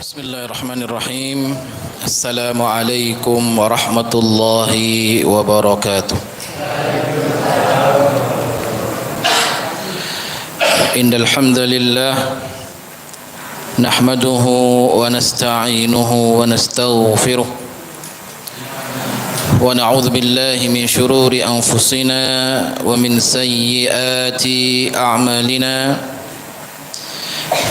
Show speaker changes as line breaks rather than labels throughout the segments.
Bismillahirrahmanirrahim. Assalamualaikum warahmatullahi wabarakatuh. Innal hamdalillah nahmaduhu wa nasta'inuhu wa nastaghfiruh wa na'udzu billahi min shururi anfusina wa min sayyiati a'malina.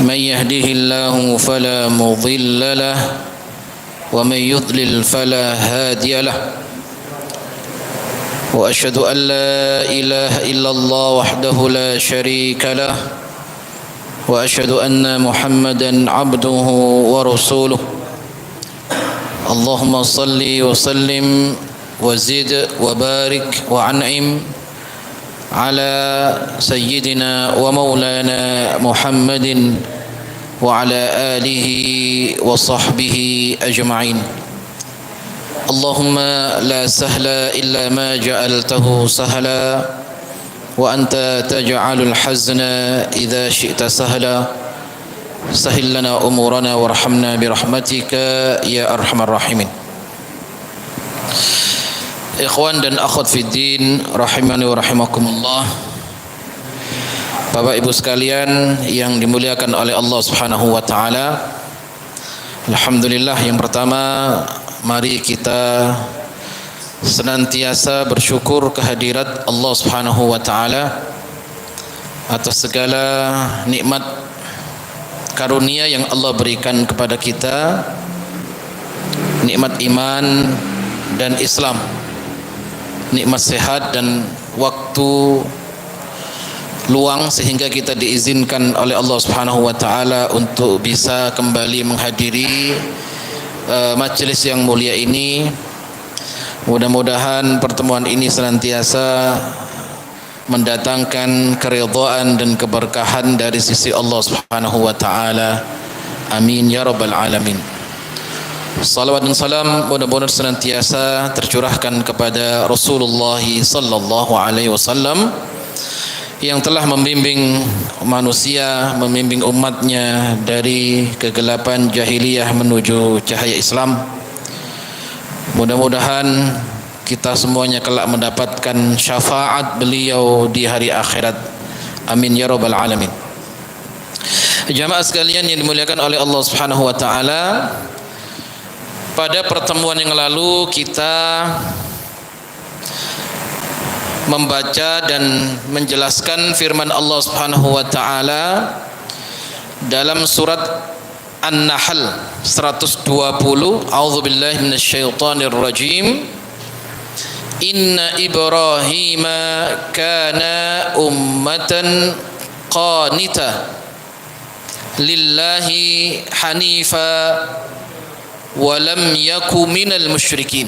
من يهده الله فلا مضل له ومن يضلل فلا هادي له وأشهد أن لا إله إلا الله وحده لا شريك له وأشهد أن محمدا عبده ورسوله اللهم صل وسلم وزد وبارك وأنعم على سيدنا ومولانا محمد وعلى آله وصحبه أجمعين اللهم لا سهل إلا ما جعلته سهلا وأنت تجعل الحزن إذا شئت سهلا سهل لنا أمورنا وارحمنا برحمتك يا أرحم الراحمين. Ikhwan dan akhwat fiddin rahimani wa rahimakumullah. Bapak Ibu sekalian yang dimuliakan oleh Allah Subhanahu wa taala. Alhamdulillah, yang pertama mari kita senantiasa bersyukur kehadirat Allah Subhanahu wa taala atas segala nikmat karunia yang Allah berikan kepada kita, nikmat iman dan Islam, nikmat sehat dan waktu luang sehingga kita diizinkan oleh Allah Subhanahu wa taala untuk bisa kembali menghadiri majelis yang mulia ini. Mudah-mudahan pertemuan ini senantiasa mendatangkan keridhaan dan keberkahan dari sisi Allah Subhanahu wa taala. Amin ya rabbal alamin. Salawat dan salam mudah-mudahan senantiasa tercurahkan kepada Rasulullah sallallahu alaihi wasallam yang telah membimbing manusia, membimbing umatnya dari kegelapan jahiliyah menuju cahaya Islam. Mudah-mudahan kita semuanya kelak mendapatkan syafaat beliau di hari akhirat. Amin ya rabbal alamin. Jamaah sekalian yang dimuliakan oleh Allah Subhanahu wa taala, pada pertemuan yang lalu kita membaca dan menjelaskan firman Allah Subhanahu wa taala dalam surat An-Nahl 120. A'udzubillahi minasyaitonir rajim. Inna Ibrahima kana ummatan qanita lillahi hanifa walam yaku minal musyrikin.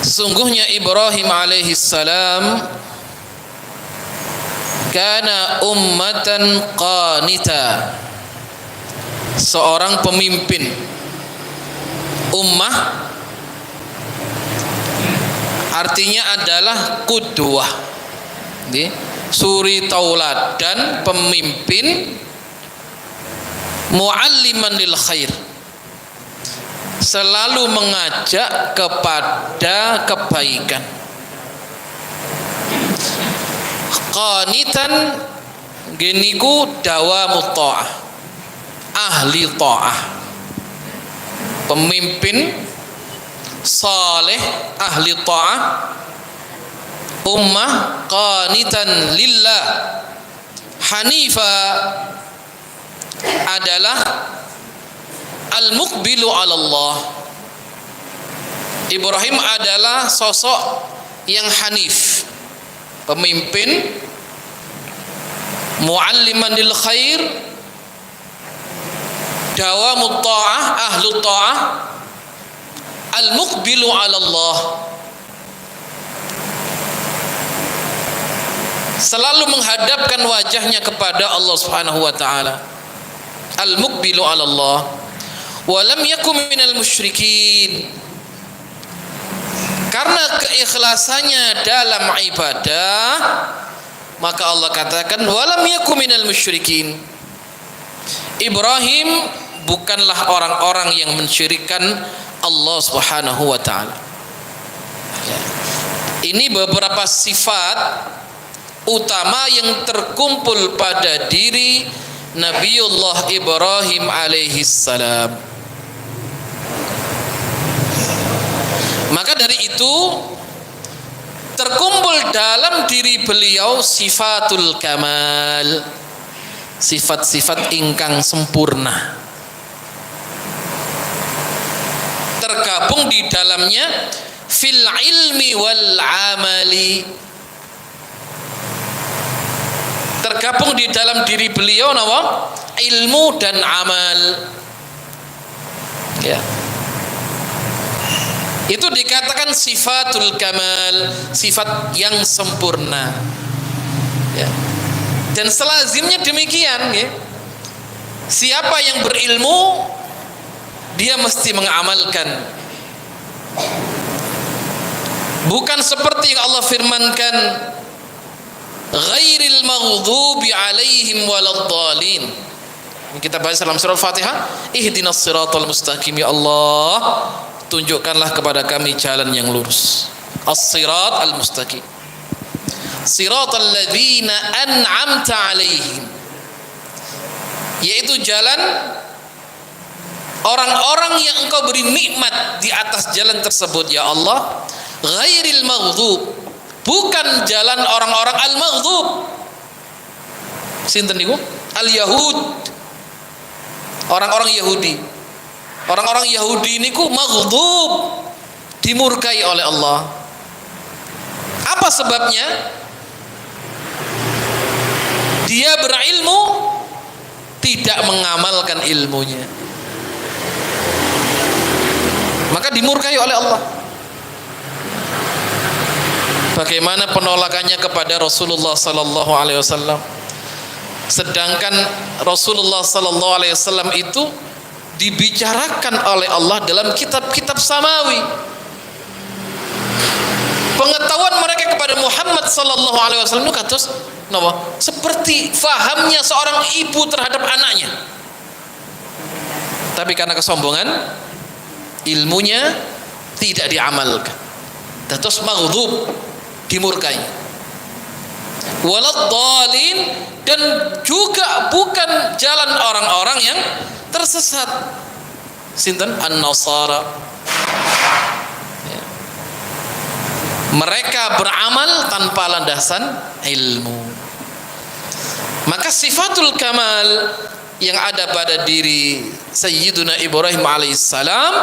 Sesungguhnya Ibrahim alaihi salam kana ummatan qanita, seorang pemimpin ummah, artinya adalah qudwah, suri tauladan, pemimpin, mu'alliman lil khair, selalu mengajak kepada kebaikan. Qanitan geniku dawamut ta'ah, ahli ta'ah, pemimpin saleh ahli ta'ah, ummah qanitan lillah hanifa adalah al-muqbilu ala Allah. Ibrahim adalah sosok yang hanif, pemimpin, mualliman lil khair, dawamut ta'ah, ahlu ta'ah, al-muqbilu ala Allah, selalu menghadapkan wajahnya kepada Allah Subhanahu wa taala. Al-muqbilu ala Allah wa lam yakum minal musyrikin, karena keikhlasannya dalam ibadah, maka Allah katakan walam yakum minal musyrikin. Ibrahim bukanlah orang-orang yang mensyirikkan Allah Subhanahu wa taala. Ini beberapa sifat utama yang terkumpul pada diri Nabiullah Ibrahim alaihi salam. Maka dari itu terkumpul dalam diri beliau sifatul kamal, sifat-sifat ingkang sempurna. Tergabung di dalamnya fil ilmi wal amali, tergabung di dalam diri beliau nawa ilmu dan amal, ya. Itu dikatakan sifatul kamal, sifat yang sempurna, ya. Dan selazimnya demikian, ya. Siapa yang berilmu dia mesti mengamalkan. Bukan seperti yang Allah firmankan, ghairil maghdubi alaihim waladdallin. Kita bahas dalam surah Al-Fatihah, ihdinas siratal mustaqim, ya Allah, tunjukkanlah kepada kami jalan yang lurus. As-sirat al-mustaqim, siratal ladzina an'amta alaihim, yaitu jalan orang-orang yang engkau beri nikmat di atas jalan tersebut, ya Allah. Ghairil maghdub, bukan jalan orang-orang al-maghdub. Sinten niku? Al-Yahud, orang-orang Yahudi. Orang-orang Yahudi niku maghdub, dimurkai oleh Allah. Apa sebabnya? Dia berilmu, tidak mengamalkan ilmunya, maka dimurkai oleh Allah. Bagaimana penolakannya kepada Rasulullah sallallahu alaihi wasallam, sedangkan Rasulullah sallallahu alaihi wasallam itu dibicarakan oleh Allah dalam kitab-kitab samawi. Pengetahuan mereka kepada Muhammad sallallahu alaihi wasallam itu kados napa? Seperti fahamnya seorang ibu terhadap anaknya. Tapi karena kesombongan, ilmunya tidak diamalkan. Terus maghdub, dimurkai. Waladdallin, dan juga bukan jalan orang-orang yang tersesat. Sinten? An-Nasara. Ya. Mereka beramal tanpa landasan ilmu. Maka sifatul kamal yang ada pada diri Sayyiduna Ibrahim alaihissalam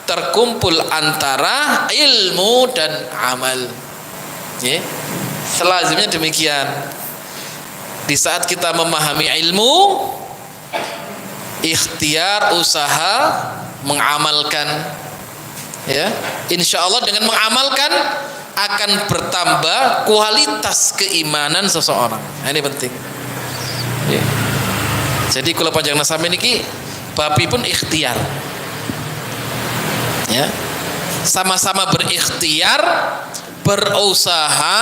terkumpul antara ilmu dan amal, ya. Selazimnya demikian. Di saat kita memahami ilmu, ikhtiar, usaha mengamalkan, ya, insya Allah dengan mengamalkan akan bertambah kualitas keimanan seseorang. Nah, ini penting, ya. Jadi kalau panjang nasami niki babi pun ikhtiar, ya, sama-sama berikhtiar, berusaha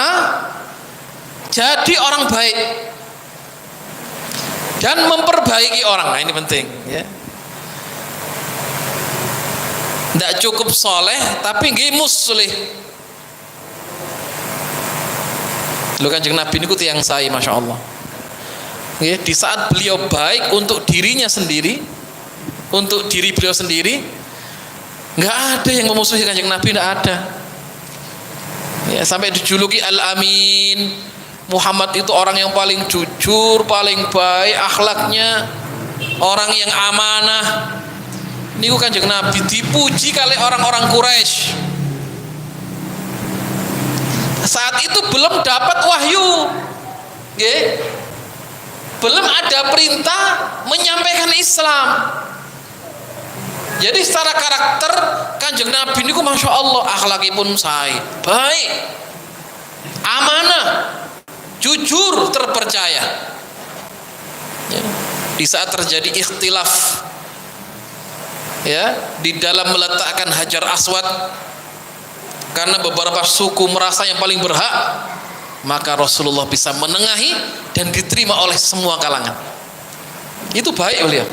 jadi orang baik dan memperbaiki orang. Nah, ini penting, ya. Tidak cukup soleh tapi nggih muslih. Lu Kanjeng Nabi niku tiyang sae, masya Allah. Ya, di saat beliau baik untuk dirinya sendiri, untuk diri beliau sendiri, nggak ada yang memusuhi Kanjeng Nabi, nggak ada. Ya, sampai dijuluki Al-Amin. Muhammad itu orang yang paling jujur, paling baik akhlaknya, orang yang amanah. Niku Kanjeng Nabi dipuji kali orang-orang Quraisy. Saat itu belum dapat wahyu, ya, belum ada perintah menyampaikan Islam. Jadi secara karakter Kanjeng Nabi niku masya Allah akhlakipun sae, baik, amanah, jujur, terpercaya. Ya. Di saat terjadi ikhtilaf, ya, di dalam meletakkan Hajar Aswad, karena beberapa suku merasa yang paling berhak, maka Rasulullah bisa menengahi dan diterima oleh semua kalangan. Itu baik beliau.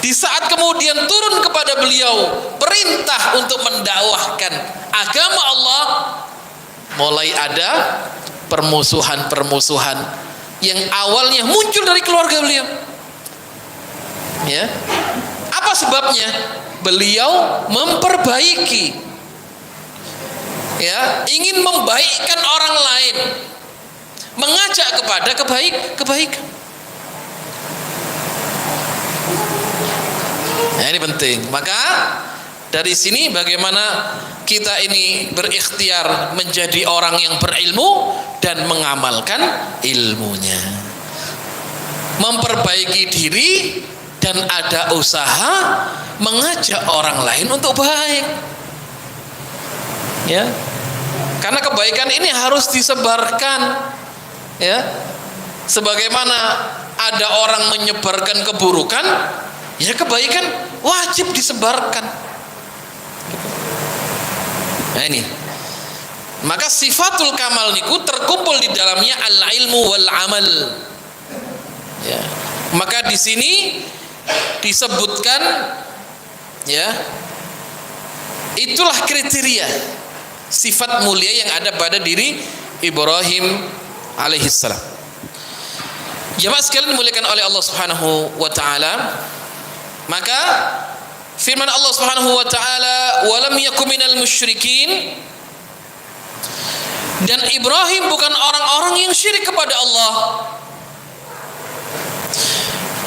Di saat kemudian turun kepada beliau perintah untuk mendakwahkan agama Allah, mulai ada permusuhan-permusuhan yang awalnya muncul dari keluarga beliau. Ya. Apa sebabnya? Beliau memperbaiki, ya, ingin membaikkan orang lain, mengajak kepada kebaikan. Nah, ini penting. Maka dari sini bagaimana kita ini berikhtiar menjadi orang yang berilmu dan mengamalkan ilmunya, memperbaiki diri, dan ada usaha mengajak orang lain untuk baik, ya, karena kebaikan ini harus disebarkan, ya, sebagaimana ada orang menyebarkan keburukan, ya kebaikan wajib disebarkan. Nah ini, maka sifatul kamal niku terkumpul di dalamnya al-ilmu wal amal, ya. Maka di sini disebutkan, ya, itulah kriteria sifat mulia yang ada pada diri Ibrahim alaihissalam. Jemaah sekalian dimuliakan oleh Allah Subhanahu wa taala, maka firman Allah Subhanahu wa taala, "Walam yakum minal musyrikin," dan Ibrahim bukan orang-orang yang syirik kepada Allah.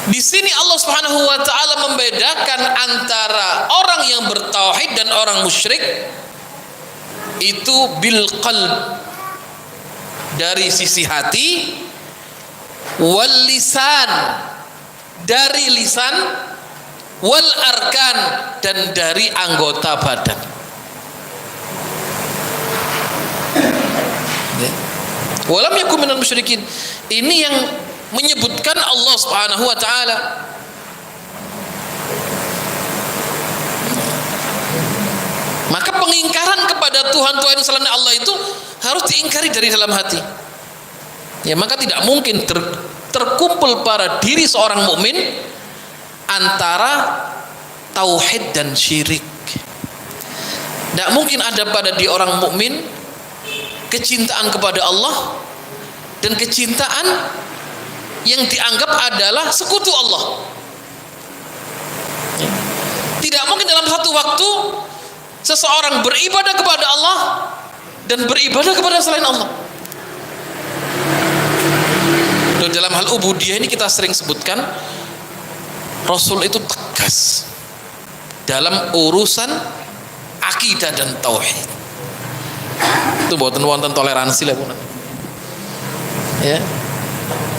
Di sini Allah Subhanahu wa taala membedakan antara orang yang bertauhid dan orang musyrik itu bil qalb, dari sisi hati, wal lisan, dari lisan, wal arkan, dan dari anggota badan. Walam yakum minal musyrikin, ini yang menyebutkan Allah Subhanahu wa taala. Maka pengingkaran kepada Tuhan selain Allah itu harus diingkari dari dalam hati. Ya, maka tidak mungkin terkumpul pada diri seorang mukmin antara tauhid dan syirik. Tidak mungkin ada pada diri orang mukmin kecintaan kepada Allah dan kecintaan yang dianggap adalah sekutu Allah. Tidak mungkin dalam satu waktu seseorang beribadah kepada Allah dan beribadah kepada selain Allah. Dalam hal ubudiyah ini kita sering sebutkan, Rasul itu tegas dalam urusan akidah dan tauhid. Itu buatan wonten toleransi lah, ya.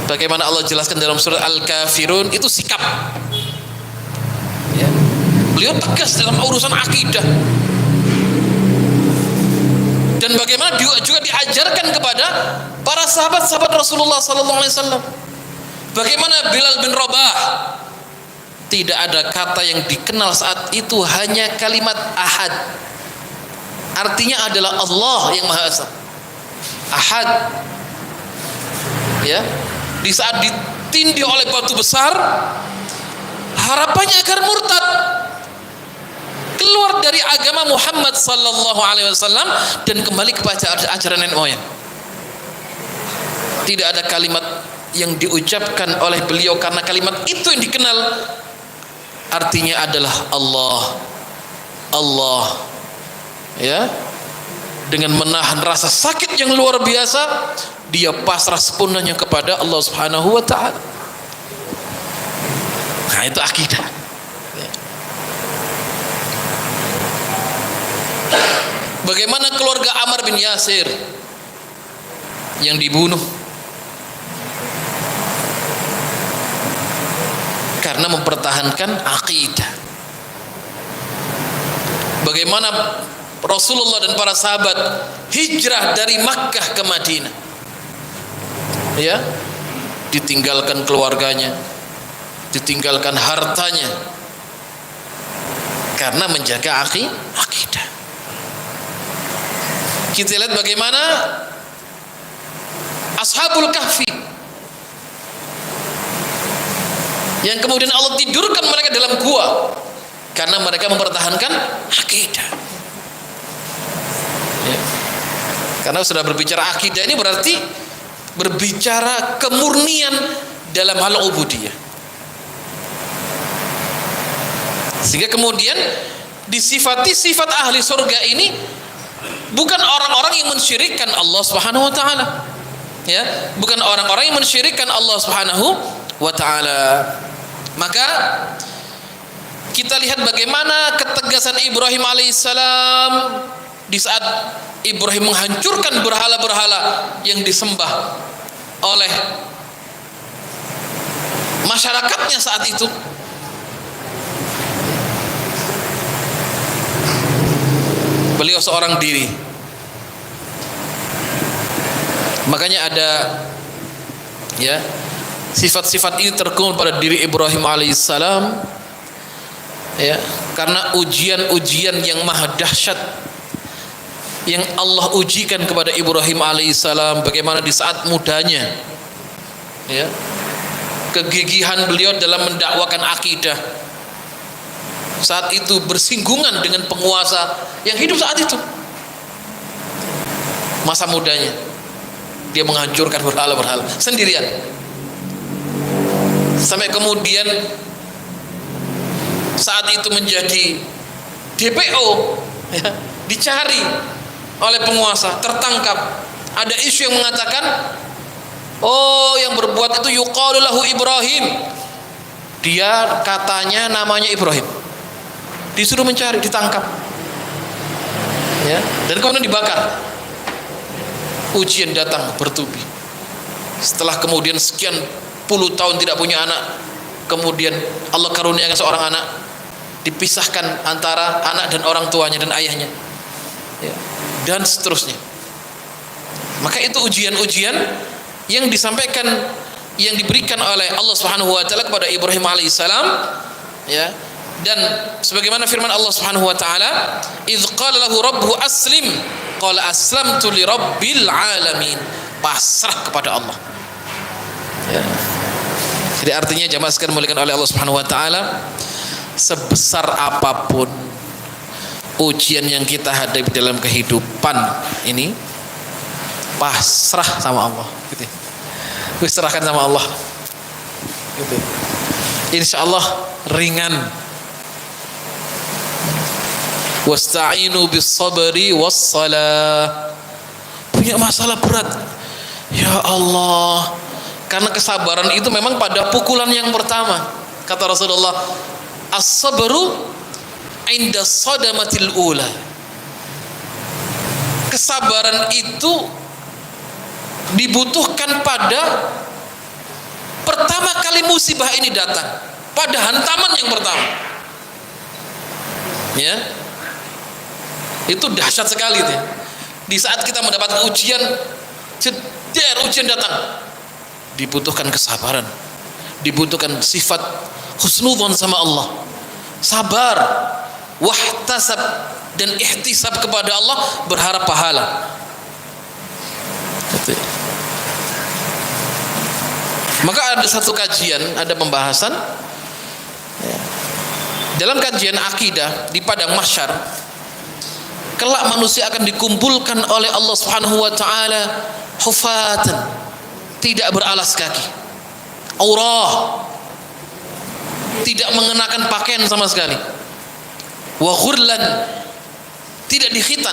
Bagaimana Allah jelaskan dalam surat Al-Kafirun, itu sikap, ya. Beliau tegas dalam urusan akidah. Dan bagaimana juga diajarkan kepada para sahabat-sahabat Rasulullah sallallahu alaihi wasallam. Bagaimana Bilal bin Rabah, tidak ada kata yang dikenal saat itu, hanya kalimat ahad. Artinya adalah Allah yang Maha Esa. Ahad. Ya. Di saat ditindih oleh batu besar, harapannya agar murtad, keluar dari agama Muhammad sallallahu alaihi wasallam dan kembali kepada ajaran nenek moyang. Tidak ada kalimat yang diucapkan oleh beliau karena kalimat itu yang dikenal, artinya adalah Allah. Allah, ya. Dengan menahan rasa sakit yang luar biasa, dia pasrah sepenuhnya kepada Allah Subhanahu wa taala. Nah, itu akidah. Bagaimana keluarga Ammar bin Yasir yang dibunuh karena mempertahankan akidah. Bagaimana Rasulullah dan para sahabat hijrah dari Makkah ke Madinah, ya, ditinggalkan keluarganya, ditinggalkan hartanya karena menjaga akidah. Kita lihat bagaimana Ashabul Kahfi yang kemudian Allah tidurkan mereka dalam gua karena mereka mempertahankan akidah. Ya. Karena sudah berbicara akidah ini berarti berbicara kemurnian dalam hal ubudiyah. Sehingga kemudian disifati sifat ahli surga ini bukan orang-orang yang mensyirikkan Allah Subhanahu wa taala. Ya, bukan orang-orang yang mensyirikkan Allah Subhanahu wa taala. Maka kita lihat bagaimana ketegasan Ibrahim alaihissalam di saat Ibrahim menghancurkan berhala-berhala yang disembah oleh masyarakatnya saat itu. Beliau seorang diri. Makanya ada ya sifat-sifat ini terkumpul pada diri Ibrahim alaihissalam, ya, karena ujian-ujian yang maha dahsyat yang Allah ujikan kepada Ibrahim alaihissalam, bagaimana di saat mudanya, ya, kegigihan beliau dalam mendakwakan akidah, saat itu bersinggungan dengan penguasa yang hidup saat itu, masa mudanya dia menghancurkan berhala-berhala sendirian. Sampai kemudian saat itu menjadi DPO, ya, dicari oleh penguasa, tertangkap. Ada isu yang mengatakan, oh, yang berbuat itu yuqalu lahu Ibrahim, dia katanya namanya Ibrahim. Disuruh mencari, ditangkap, ya, dan kemudian dibakar. Ujian datang bertubi. Setelah kemudian sekian puluh tahun tidak punya anak, kemudian Allah karuniakan seorang anak, dipisahkan antara anak dan orang tuanya dan ayahnya, ya, dan seterusnya. Maka itu ujian-ujian yang disampaikan, yang diberikan oleh Allah Subhanahu wa taala kepada Ibrahim alaihissalam, ya. Dan sebagaimana firman Allah Subhanahu wa taala, "Idz qala lahu rabbuhu aslim, qala aslamtu li rabbil alamin." Pasrah kepada Allah. Ya. Jadi artinya jamaah sekalian dimuliakan oleh Allah Subhanahu wa taala, sebesar apapun ujian yang kita hadapi dalam kehidupan ini, pasrah sama Allah, gitu. Serahkan sama Allah, gitu. Insyaallah ringan. Wasta'inu bis sabri was salah. Punya masalah berat, ya Allah, karena kesabaran itu memang pada pukulan yang pertama. Kata Rasulullah, as-sabru inda sadamatil ula. Kesabaran itu dibutuhkan pada pertama kali musibah ini datang, pada hantaman yang pertama, ya. Itu dahsyat sekali itu, ya. Di saat kita mendapat ujian, ujian datang, dibutuhkan kesabaran, dibutuhkan sifat husnudzon sama Allah, sabar, wahtasab, dan ihtisab kepada Allah, berharap pahala. Maka ada satu kajian, ada pembahasan, ya, dalam kajian akidah di padang mahsyar, kelak manusia akan dikumpulkan oleh Allah Subhanahu wa taala hufatan, tidak beralas kaki, aurah, tidak mengenakan pakaian sama sekali, wa ghurlan, tidak dikhitan.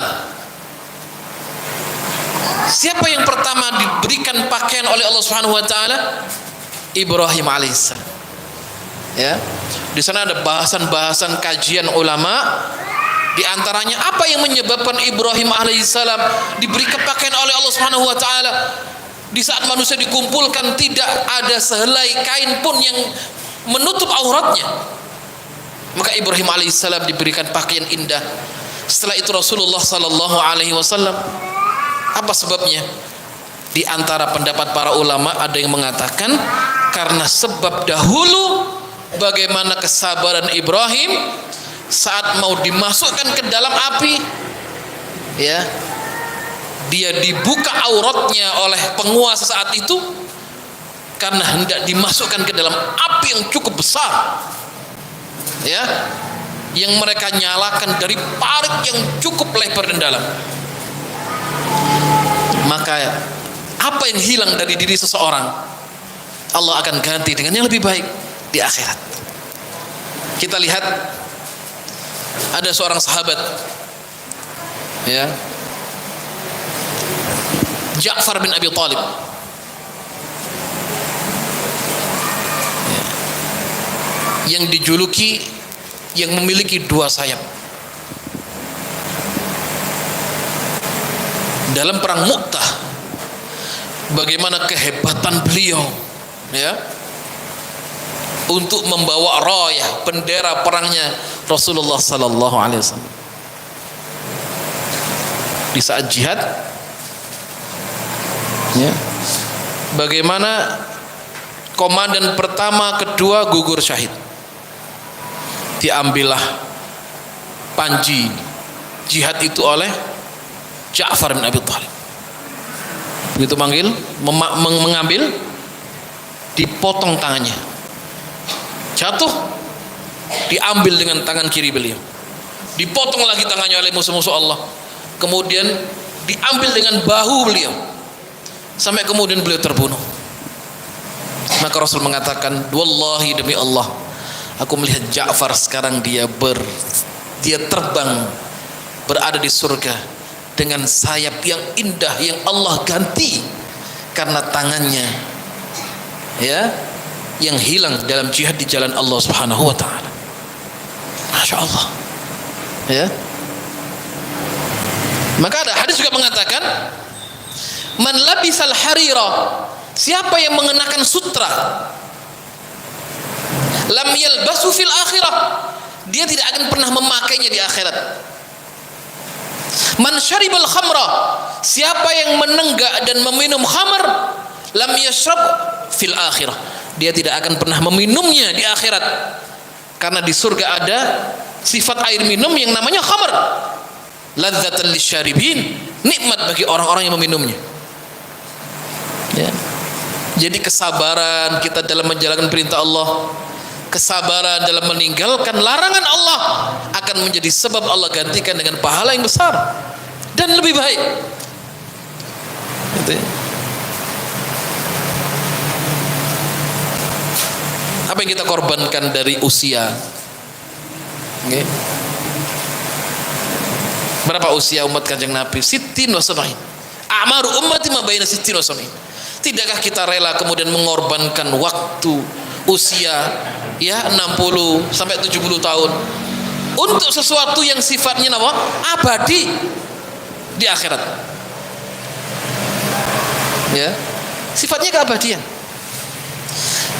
Siapa yang pertama diberikan pakaian oleh Allah Subhanahu wa taala? Ibrahim alaihissalam. Ya. Di sana ada bahasan-bahasan kajian ulama. Di antaranya apa yang menyebabkan Ibrahim alaihissalam diberi pakaian oleh Allah Subhanahu wa taala? Di saat manusia dikumpulkan tidak ada sehelai kain pun yang menutup auratnya. Maka Ibrahim alaihissalam diberikan pakaian indah. Setelah itu Rasulullah sallallahu alaihi wasallam. Apa sebabnya? Di antara pendapat para ulama ada yang mengatakan karena sebab dahulu bagaimana kesabaran Ibrahim saat mau dimasukkan ke dalam api, ya, dia dibuka auratnya oleh penguasa saat itu, karena hendak dimasukkan ke dalam api yang cukup besar, ya, yang mereka nyalakan dari parit yang cukup lebar dan dalam. Maka apa yang hilang dari diri seseorang, Allah akan ganti dengan yang lebih baik di akhirat. Kita lihat ada seorang sahabat, ya, Ja'far bin Abi Thalib, yang dijuluki yang memiliki dua sayap. Dalam perang Mu'tah, bagaimana kehebatan beliau, ya, untuk membawa rayah, bendera perangnya Rasulullah sallallahu alaihi wasallam. Di saat jihad, ya, bagaimana komandan pertama, kedua gugur syahid. Diambillah panji jihad itu oleh Ja'far bin Abi Thalib. Begitu manggil, mengambil, dipotong tangannya, jatuh, diambil dengan tangan kiri beliau, dipotong lagi tangannya oleh musuh-musuh Allah, kemudian diambil dengan bahu beliau, sampai kemudian beliau terbunuh. Maka Rasul mengatakan, wallahi, demi Allah, aku melihat Ja'far sekarang dia terbang, berada di surga dengan sayap yang indah yang Allah ganti karena tangannya, ya, yang hilang dalam jihad di jalan Allah Subhanahu wa taala. Masya Allah, ya. Maka ada hadis juga mengatakan, man labisal harira, siapa yang mengenakan sutra, lam yalbasu fil akhirah, dia tidak akan pernah memakainya di akhirat. Man syaribal khamra, siapa yang menenggak dan meminum khamar, lam yashrab fil akhirah, dia tidak akan pernah meminumnya di akhirat, karena di surga ada sifat air minum yang namanya khamar, ladzatan lisyaribin, nikmat bagi orang-orang yang meminumnya, ya. Jadi kesabaran kita dalam menjalankan perintah Allah, kesabaran dalam meninggalkan larangan Allah akan menjadi sebab Allah gantikan dengan pahala yang besar dan lebih baik. Gitu ya. Apa yang kita korbankan dari usia? Okay. Berapa usia umat Kanjeng Nabi? Sittin wa sab'in. A'maru ummati ma baina sittin wa sab'in. Tidakkah kita rela kemudian mengorbankan waktu, usia, ya, 60 sampai 70 tahun untuk sesuatu yang sifatnya apa? Abadi di akhirat, ya, sifatnya keabadian.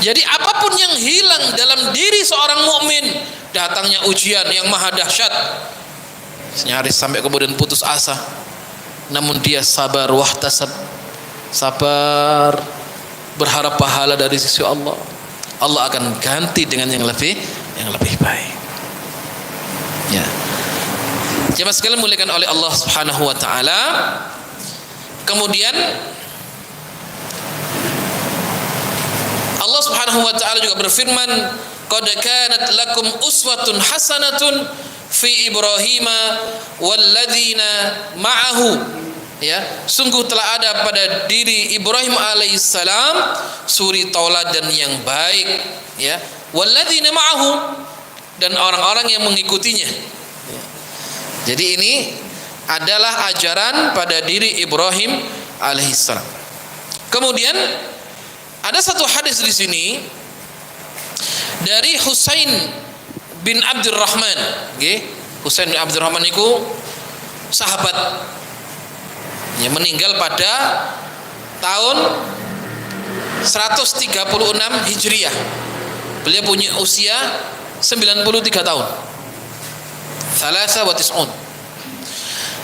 Jadi apapun yang hilang dalam diri seorang mukmin, datangnya ujian yang maha dahsyat, nyaris sampai kemudian putus asa, namun dia sabar, wahtasab, sabar, berharap pahala dari sisi Allah, Allah akan ganti dengan yang lebih baik. Ya. Jemaah sekalian muliakan oleh Allah Subhanahu wa taala. Kemudian Allah Subhanahu wa taala juga berfirman, qad kanat lakum uswatun hasanatun fi Ibrahim walladzina ma'ahu, ya, sungguh telah ada pada diri Ibrahim alaihissalam suri tauladan yang baik, ya, walladzina ma'ahu, dan orang-orang yang mengikutinya. Jadi ini adalah ajaran pada diri Ibrahim alaihissalam. Kemudian ada satu hadis di sini dari Husain bin Abdurrahman. Okay? Husain bin Abdurrahman itu sahabat yang meninggal pada tahun 136 Hijriah. Beliau punya usia 93 tahun. Thalatha wa tis'un.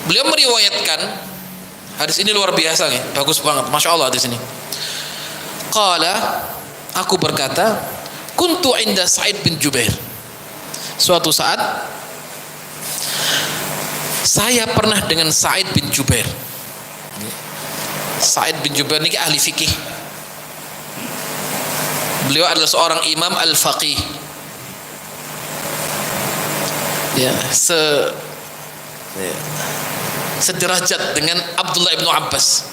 Beliau meriwayatkan hadis ini luar biasa nih, bagus banget, masya Allah hadis ini. Qala, aku berkata, kuntu inda Sa'id bin Jubair. Suatu saat saya pernah dengan Sa'id bin Jubair. Sa'id bin Jubair ini ahli fikih. Beliau adalah seorang imam al-faqih. Ya, sederajat dengan Abdullah bin Abbas.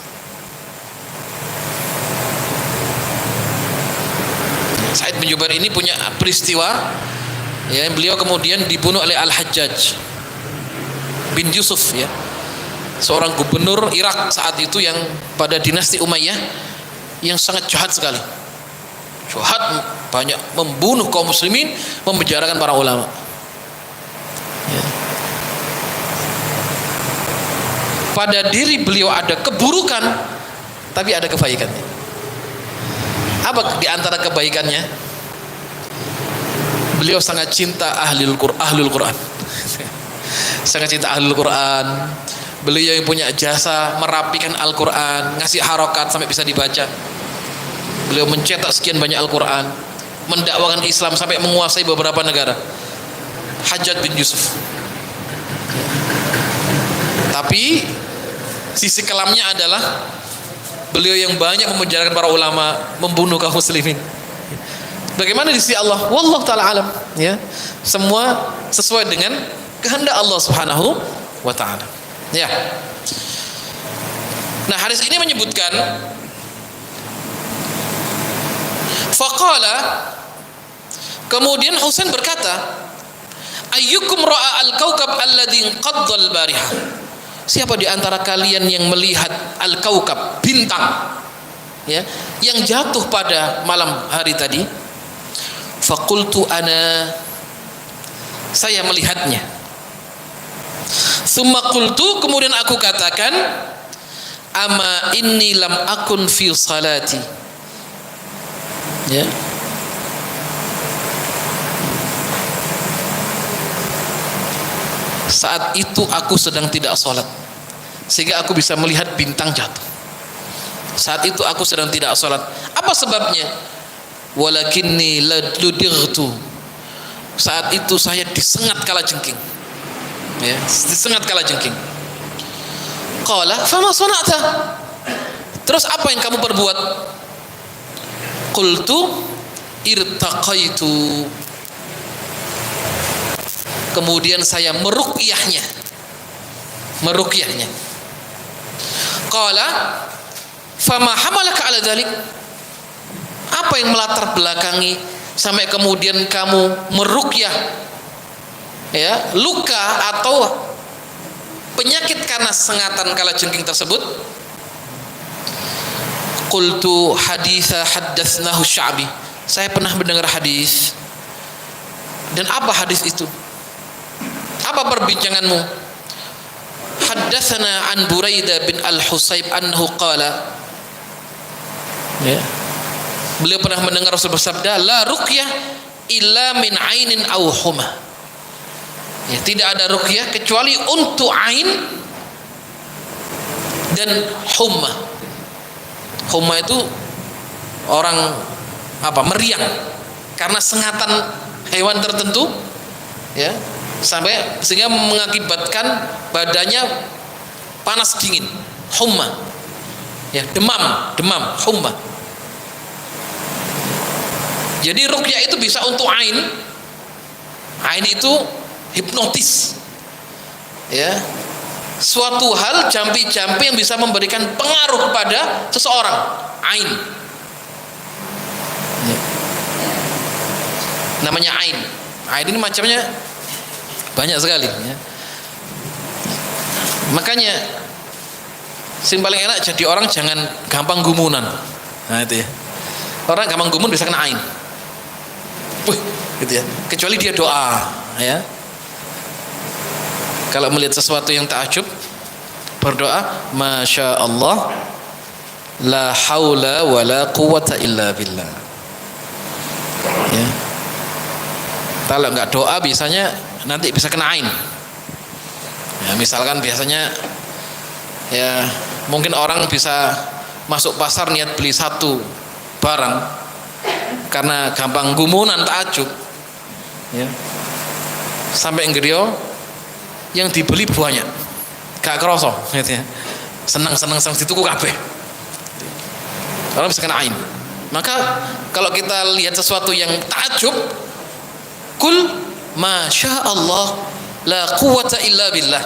Sa'id bin Jubair ini punya peristiwa, ya, beliau kemudian dibunuh oleh Al-Hajjaj bin Yusuf, ya, seorang gubernur Irak saat itu yang pada dinasti Umayyah yang sangat jahat sekali. Jahat, banyak membunuh kaum muslimin, memenjarakan para ulama. Ya. Pada diri beliau ada keburukan, tapi ada kebaikannya. Apa di antara kebaikannya? Beliau sangat cinta ahlul Quran. Sangat cinta ahlul Quran. Beliau yang punya jasa merapikan Al-Quran, ngasih harokat sampai bisa dibaca. Beliau mencetak sekian banyak Al-Quran, mendakwakan Islam sampai menguasai beberapa negara. Hajjaj bin Yusuf. Tapi sisi kelamnya adalah beliau yang banyak memenjarakan para ulama, membunuh kaum muslimin. Bagaimana di sisi Allah? Wallahu taala alam, ya. Semua sesuai dengan kehendak Allah Subhanahu wa taala. Ya. Nah, hadis ini menyebutkan faqala, kemudian Husain berkata, ayyukum ra'a al-kaukab alladhi qadda al-bariha. Siapa di antara kalian yang melihat al-kaukab, bintang, ya, yang jatuh pada malam hari tadi? Faqultu ana, saya melihatnya. Summa qultu, kemudian aku katakan, ama inni lam akun fi salati. Ya. Saat itu aku sedang tidak sholat, sehingga aku bisa melihat bintang jatuh. Saat itu aku sedang tidak sholat. Apa sebabnya? Walakinni ludirtu. Saat itu saya disengat kalajengking. Ya, disengat kalajengking. Qala fama sana'ta. Terus apa yang kamu perbuat? Qultu irtaqaitu. Kemudian saya meruqyahnya. Qala fama hamalaka ala dzalik. Apa yang melatar belakangi sampai kemudian kamu meruqyah, ya, luka atau penyakit karena sengatan kalajengking tersebut? Qultu haditha haddatsnahu Sya'bi. Saya pernah mendengar hadis. Dan apa hadis itu? Apa perbincanganmu? Haddatsana an Buraidah bin Al-Husayb annahu qala, ya, beliau pernah mendengar Rasul bersabda, la ruqyah illa min ainin aw huma. Ya, tidak ada ruqyah kecuali untuk ain dan humma. Humma itu orang apa? Meriang karena sengatan hewan tertentu, ya, sampai sehingga mengakibatkan badannya panas dingin. Humma. Ya, demam, humma. Jadi ruqyah itu bisa untuk ain. Ain itu hipnotis. Ya. Suatu hal jampi-jampi yang bisa memberikan pengaruh kepada seseorang. Ain. Ya. Namanya ain. Ain ini macamnya banyak sekali, ya. Makanya yang paling enak jadi orang jangan gampang gumunan. Nah itu ya. Orang gampang gumun bisa kena ain. Wih, gitu ya. Kecuali dia doa, ya. Kalau melihat sesuatu yang takjub, berdoa, masya Allah, la haula wa la quwata illa billah. Ya. Kalau nggak doa biasanya nanti bisa kena ain. Ya, misalkan biasanya, ya, mungkin orang bisa masuk pasar niat beli satu barang karena gampang gumunan takjub, ya, sampai ngeriyo yang dibeli banyak, gak kerasa, gitu ya. Senang dituku kabeh. Orang bisa kena ain. Maka kalau kita lihat sesuatu yang takjub, kul masya Allah la quwwata illa billah.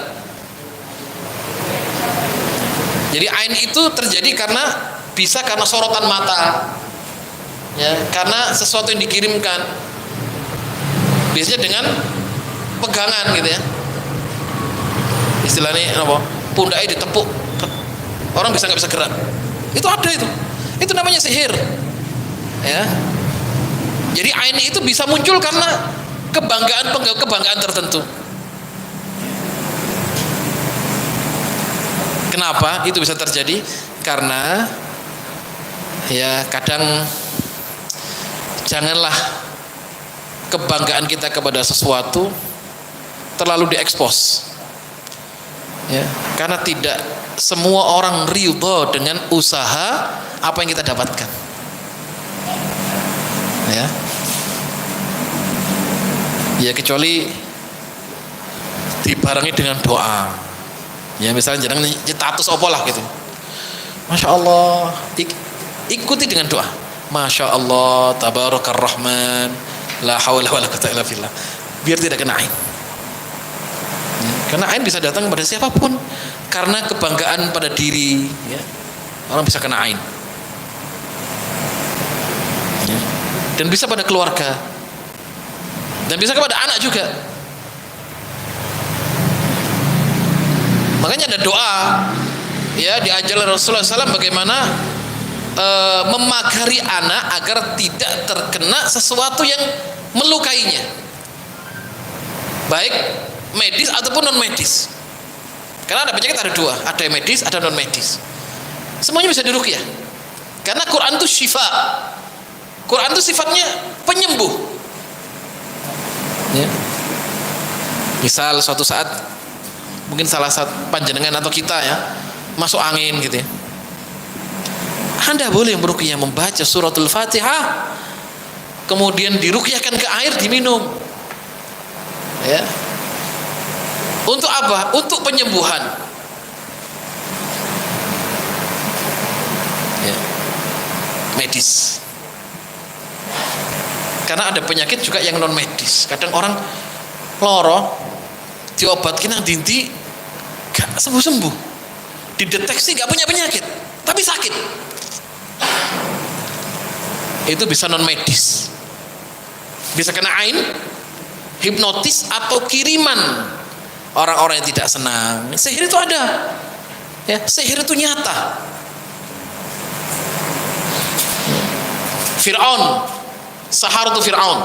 Jadi ain itu terjadi karena sorotan mata, ya, karena sesuatu yang dikirimkan, biasanya dengan pegangan gitu ya, istilahnya apa, pundaknya ditepuk, orang nggak bisa gerak, itu ada, itu namanya sihir, ya. Jadi ain itu bisa muncul karena kebanggaan tertentu. Kenapa itu bisa terjadi? Karena ya kadang janganlah kebanggaan kita kepada sesuatu terlalu diekspos, ya, karena tidak semua orang ridho dengan usaha apa yang kita dapatkan, ya kecuali dibarengi dengan doa, ya, misalnya jangan status apa lah gitu, masya Allah, ikuti dengan doa, masya Allah tabarakar rahman la hawla wala quwwata illa billah, biar tidak kena ain, ya, karena ain bisa datang pada siapapun karena kebanggaan pada diri, ya, orang bisa kena ain, ya, dan bisa pada keluarga, dan bisa kepada anak juga. Makanya ada doa, ya, diajar Rasulullah SAW bagaimana memagari anak agar tidak terkena sesuatu yang melukainya, baik medis ataupun non medis. Karena ada penyakit ada dua, ada yang medis, ada non medis. Semuanya bisa diruqyah. Karena Quran itu syifa. Quran itu sifatnya penyembuh. Ya. Misal suatu saat mungkin salah satu panjenengan atau kita, ya, masuk angin gitu, ya, Anda boleh meruqyah membaca suratul Fatihah, kemudian diruqyahkan ke air, diminum, ya. Untuk apa? Untuk penyembuhan, ya, medis. Karena ada penyakit juga yang non medis. Kadang orang loro diobatkan yang dinti gak sembuh-sembuh, dideteksi gak punya penyakit tapi sakit, itu bisa non medis, bisa kena ain, hipnotis, atau kiriman orang-orang yang tidak senang. Sihir itu ada, ya, sihir itu nyata. Fir'aun, saharatu Fir'aun,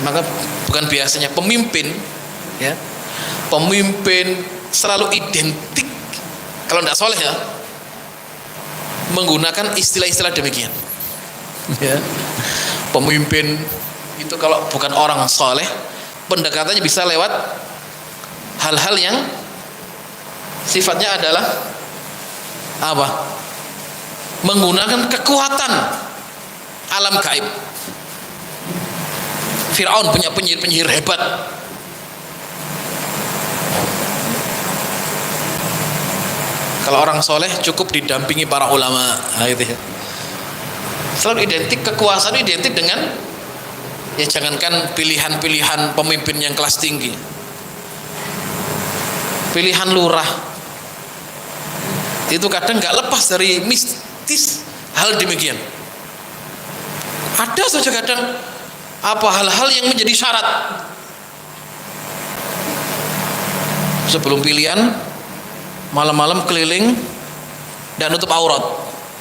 maka bukan biasanya pemimpin, ya, pemimpin selalu identik kalau tidak soleh, ya, menggunakan istilah-istilah demikian, ya. Pemimpin itu kalau bukan orang soleh, pendekatannya bisa lewat hal-hal yang sifatnya adalah apa? Menggunakan kekuatan alam gaib. Fir'aun punya penyihir-penyihir hebat. Kalau orang soleh cukup didampingi para ulama, nah, gitu, ya. Selalu identik kekuasaan, identik dengan, ya, jangankan pilihan-pilihan pemimpin yang kelas tinggi, pilihan lurah itu kadang nggak lepas dari mistis hal demikian. Ada saja kadang apa hal-hal yang menjadi syarat sebelum pilihan, malam-malam keliling dan nutup aurat,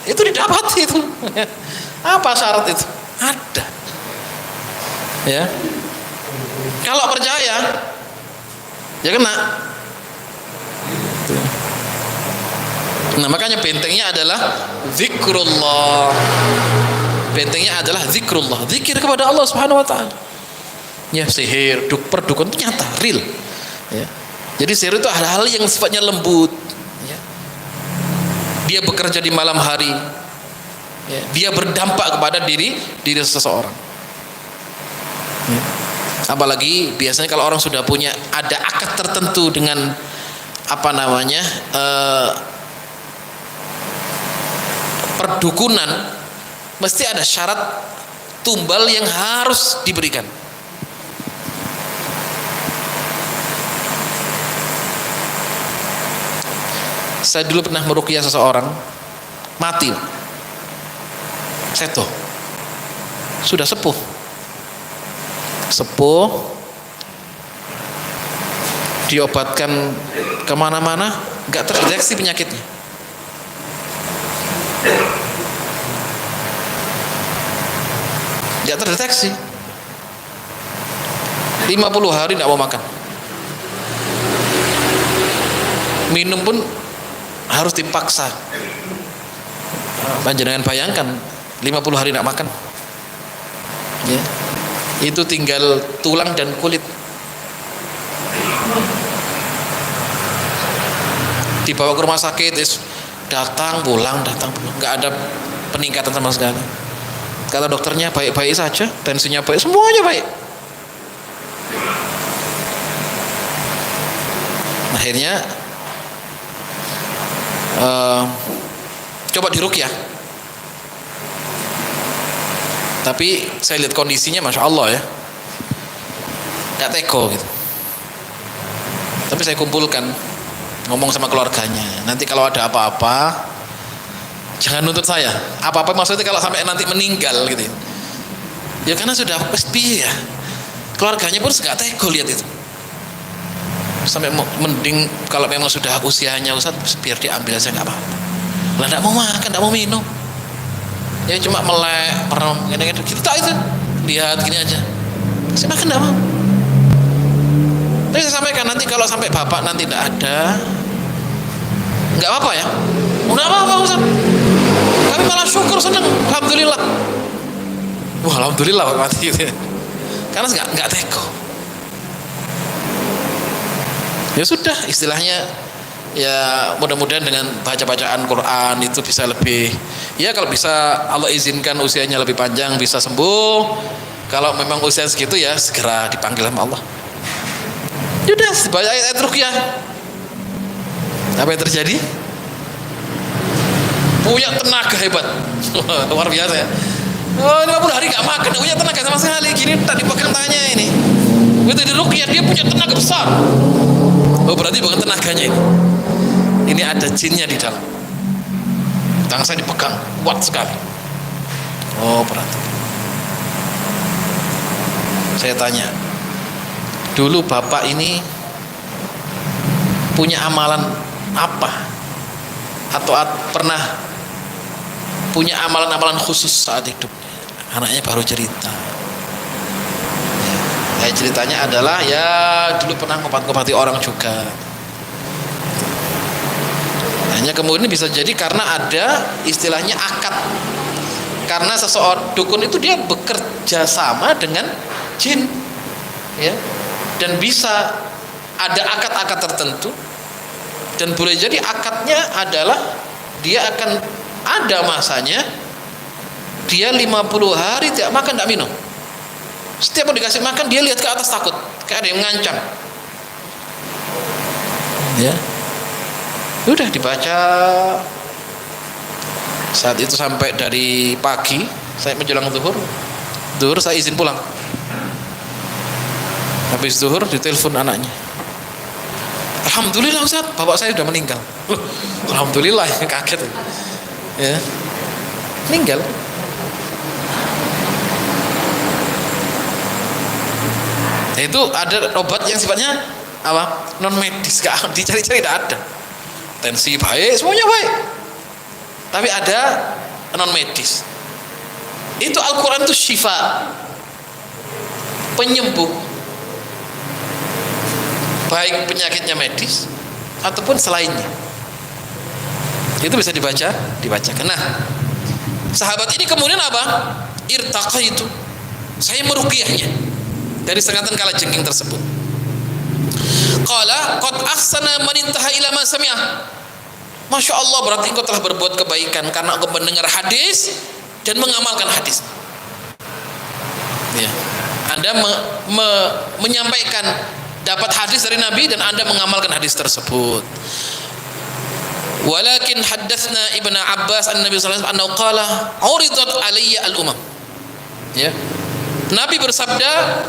itu didapat itu. Apa syarat itu? Ada, ya. Kalau percaya, ya kena. Nah, makanya bentengnya adalah zikrullah. Bentengnya adalah zikrullah, zikir kepada Allah Subhanahu wa taala. Ya, sihir, perdukun itu nyata, real, ya. Jadi sihir itu hal-hal yang sifatnya lembut, ya. Dia bekerja di malam hari, ya. Dia berdampak kepada diri seseorang, ya. Apalagi biasanya kalau orang sudah punya ada akad tertentu dengan apa namanya perdukunan, mesti ada syarat tumbal yang harus diberikan. Saya dulu pernah meruqyah seseorang mati, seto, sudah sepuh, diobatkan kemana-mana, nggak terdeteksi penyakitnya. Nggak terdeteksi. 50 hari nggak mau makan, minum pun harus dipaksa. Panjenengan bayangkan 50 hari nggak makan, ya, itu tinggal tulang dan kulit. Dibawa ke rumah sakit, datang pulang, nggak ada peningkatan sama sekali. Kata dokternya baik-baik saja, tensinya baik, semuanya baik. Akhirnya coba diruqyah, tapi saya lihat kondisinya masya Allah ya, nggak teko gitu. Tapi saya kumpulkan, ngomong sama keluarganya, nanti kalau ada apa-apa jangan nuntut saya. Apa-apa maksudnya kalau sampai nanti meninggal gitu ya, karena sudah pasti ya, keluarganya pun nggak teko lihat itu. Sampai mending kalau memang sudah usianya Ustaz, biar diambil aja nggak apa-apa. Lah nggak mau makan, nggak mau minum, ya cuma melek, merem, gitu tak itu, lihat gini aja. Saya makan nggak mau. Tapi saya sampaikan, nanti kalau sampai bapak nanti tidak ada, nggak apa-apa ya. Nggak apa-apa Ustaz. Kami malah syukur, senang, alhamdulillah. Wah alhamdulillah Pak mati gitu. Karena nggak teko. Ya sudah, istilahnya ya mudah-mudahan dengan baca-bacaan Quran itu bisa lebih, ya kalau bisa Allah izinkan usianya lebih panjang, bisa sembuh. Kalau memang usia segitu ya segera dipanggil sama Allah. Sudah dibaca ayat ruqyah. Apa yang terjadi? Punya tenaga hebat. Luar biasa ya. Oh, 50 hari gak makan, punya tenaga sama sekali. Gini tak dipegang tangannya ini. Begitu diruqyah dia punya tenaga besar. Oh berarti bukan tenaganya ini. Ini ada jinnya di dalam. Tangan saya dipegang kuat sekali. Oh berarti. Saya tanya, dulu bapak ini punya amalan apa? Atau pernah punya amalan-amalan khusus saat hidup? Anaknya baru cerita. Ceritanya adalah ya dulu pernah ngobat-ngobati orang juga. Hanya kemudian bisa jadi karena ada istilahnya akad. Karena seseorang dukun itu dia bekerja sama dengan jin, ya, dan bisa ada akad-akad tertentu, dan boleh jadi akadnya adalah dia akan ada masanya dia 50 hari tidak makan tidak minum. Setiap mau dikasih makan dia lihat ke atas takut, kayak ada yang mengancam. Ya, udah dibaca. Saat itu sampai dari pagi, saya menjelang zuhur saya izin pulang. Habis zuhur ditelepon anaknya. Alhamdulillah Ustaz, bapak saya sudah meninggal. Alhamdulillah, kaget. Ya, meninggal. Itu ada obat yang sifatnya apa? Non medis, gak dicari-cari, tidak ada. Tensi baik, semuanya baik. Tapi ada non medis. Itu Al-Quran itu syifa, penyembuh, baik penyakitnya medis ataupun selainnya. Itu bisa dibacakan. Nah, sahabat ini kemudian apa? Irtaqa itu, saya meruqyahnya dari sengatan kalajengking tersebut. Qala qad ahsana man intaha ila ma sami'ah. Masya Allah, berarti engkau telah berbuat kebaikan karena engkau mendengar hadis dan mengamalkan hadis. Ya. Anda menyampaikan dapat hadis dari Nabi dan Anda mengamalkan hadis tersebut. Walakin haddatsna Ibnu Abbas an-Nabi sallallahu alaihi wasallam annahu qala uridat alayya al-umam. Ya. Nabi bersabda,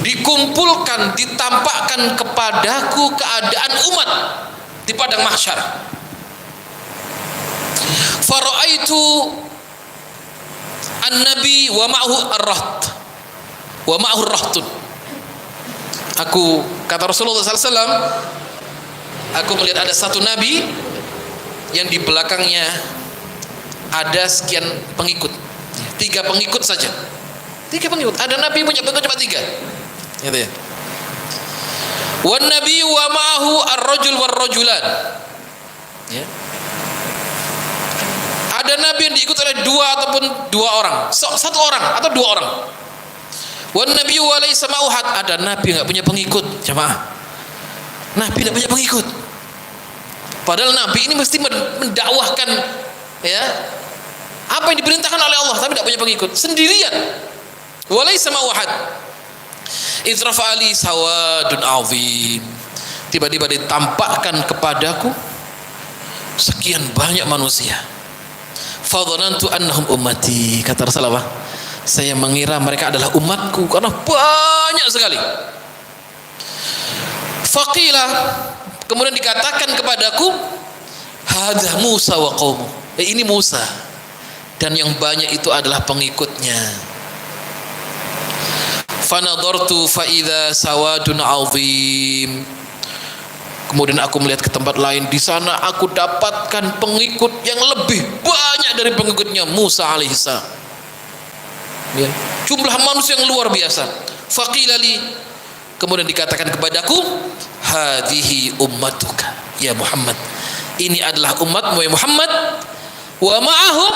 dikumpulkan, ditampakkan kepadaku keadaan umat di padang mahsyar. Faraitu an-nabi wa ma'ahu ar-raht wa ma'ahu ar-rahtun. Aku, kata Rasulullah SAW, aku melihat ada satu nabi yang di belakangnya ada sekian pengikut, 3 pengikut saja. 3 pengikut. Ada nabi punya pengikut cuma 3. Gitu ya. Wan nabi wa ma'ahu ar-rajul war-rajulan. Ya. Ada nabi yang diikuti oleh 2 ataupun 2 orang, 1 orang atau 2 orang. Wan nabi wa laysa ma'ahu had. Ada nabi enggak punya pengikut, jemaah. Nabi enggak punya pengikut. Padahal nabi ini mesti mendakwahkan, ya, apa yang diperintahkan oleh Allah, tapi tidak punya pengikut, sendirian. Wa laysa ma'ahu had. Itrafa ali sawadun azim. Tiba-tiba ditampakkan kepadaku sekian banyak manusia. Fadhanantu annahum ummati. Kata Rasulullah, saya mengira mereka adalah umatku karena banyak sekali. Faqila, kemudian dikatakan kepadaku, hadza Musa wa qaumuh. Ini Musa dan yang banyak itu adalah pengikutnya. Fanadartu fa idza sawadun azim. Kemudian aku melihat ke tempat lain, di sana aku dapatkan pengikut yang lebih banyak dari pengikutnya Musa alaihissalam. Ya, jumlah manusia yang luar biasa. Faqila li, kemudian dikatakan kepadaku, hadhihi ummatuka ya Muhammad. Ini adalah umatmu ya Muhammad. Wa ma'ahum,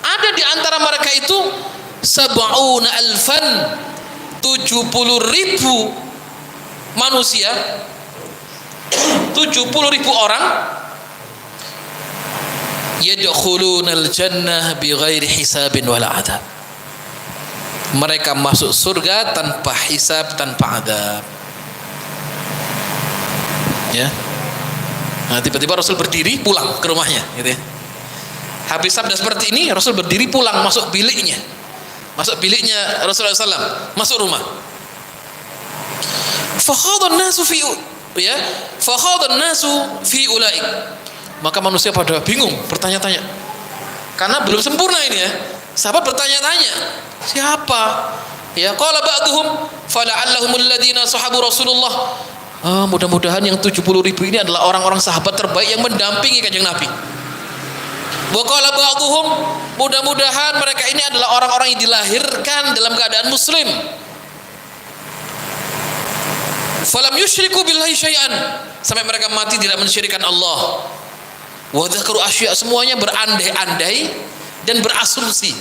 ada di antara mereka itu 70,000, 70.000 manusia, 70.000 orang, yadkhulunal jannah bighairi hisabin wala adab. Mereka masuk surga tanpa hisab, tanpa adab. Ya. Nah, tiba-tiba Rasul berdiri pulang ke rumahnya, gitu ya. Habis sabda seperti ini, Rasul berdiri pulang masuk biliknya. Masuk biliknya Rasulullah SAW, masuk rumah. Fakhadhan nasu fi, ya, fakhadhan nasu fi ulaik. Maka manusia pada bingung, bertanya-tanya. Karena belum sempurna ini ya. Sahabat bertanya-tanya, siapa? Ya, qala ba'dhum fala'allahumul ladzina sahabu Rasulullah. Mudah-mudahan yang 70.000 ini adalah orang-orang sahabat terbaik yang mendampingi Kanjeng Nabi. Wa qala ba'dhum, mudah-mudahan mereka ini adalah orang-orang yang dilahirkan dalam keadaan muslim. Falam yusyriku billahi syai'an, sampai mereka mati tidak mensyirikkan Allah. Wa dzakaru asya, semuanya berandai-andai dan berasumsi.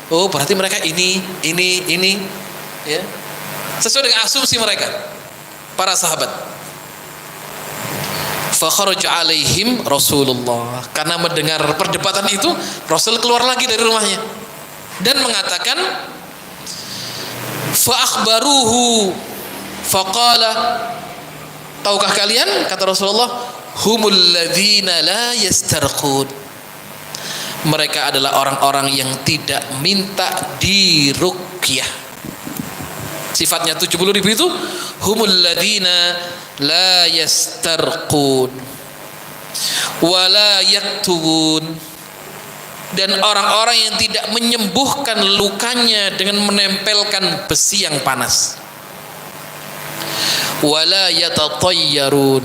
Oh, berarti mereka ini, ya. Sesuai dengan asumsi mereka, para sahabat. Fa kharaja alaihim Rasulullah. Karena mendengar perdebatan itu, Rasul keluar lagi dari rumahnya dan mengatakan, fa akhbaruhu faqala, tahukah kalian, kata Rasulullah, humul ladzina la yastarqun. Mereka adalah orang-orang yang tidak minta diruqyah. Sifatnya 70.000 itu humul ladzina la yastarqun wa la yaktubun, dan orang-orang yang tidak menyembuhkan lukanya dengan menempelkan besi yang panas. Wala yatatayyarun,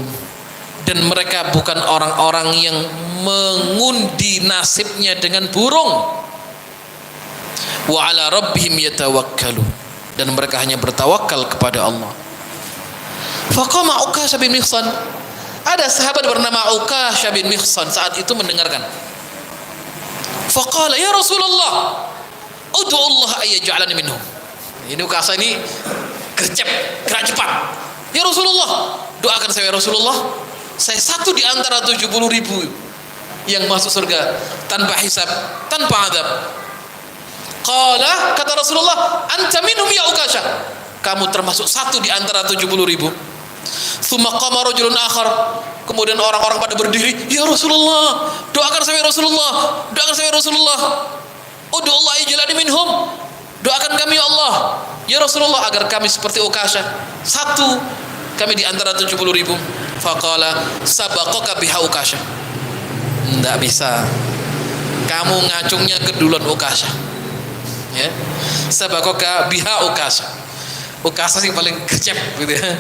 dan mereka bukan orang-orang yang mengundi nasibnya dengan burung. Wa ala rabbihim yatawakkalun, dan mereka hanya bertawakal kepada Allah. Faqama Uqasha bin Mihsan, ada sahabat bernama Uqasha bin Mihsan saat itu mendengarkan. Faqala ya Rasulullah, ud'u Allah ayyaj'alani minhum. Ini Uqasha ini gerak cepat. Ya Rasulullah, doakan saya ya Rasulullah, saya satu di antara 70.000 yang masuk surga tanpa hisab, tanpa adab. Qala, kata Rasulullah, anta minhum ya Uqasha, kamu termasuk satu di antara 70.000. Tsumma qama rajulun akhar, Kemudian orang-orang pada berdiri, ya Rasulullah, doakan saya Rasulullah, doakan saya Rasulullah. Ud'u Allah ijlani minhum, doakan kami ya Allah, ya Rasulullah, agar kami seperti Ukasyah. Satu kami di antara 70.000. Faqala sabaqaka biha Ukasyah. Enggak bisa, kamu ngacungnya keduluan Ukasyah. Ya, sabaqaka biha Ukasyah. Ukasyah yang paling kecep gitu ya.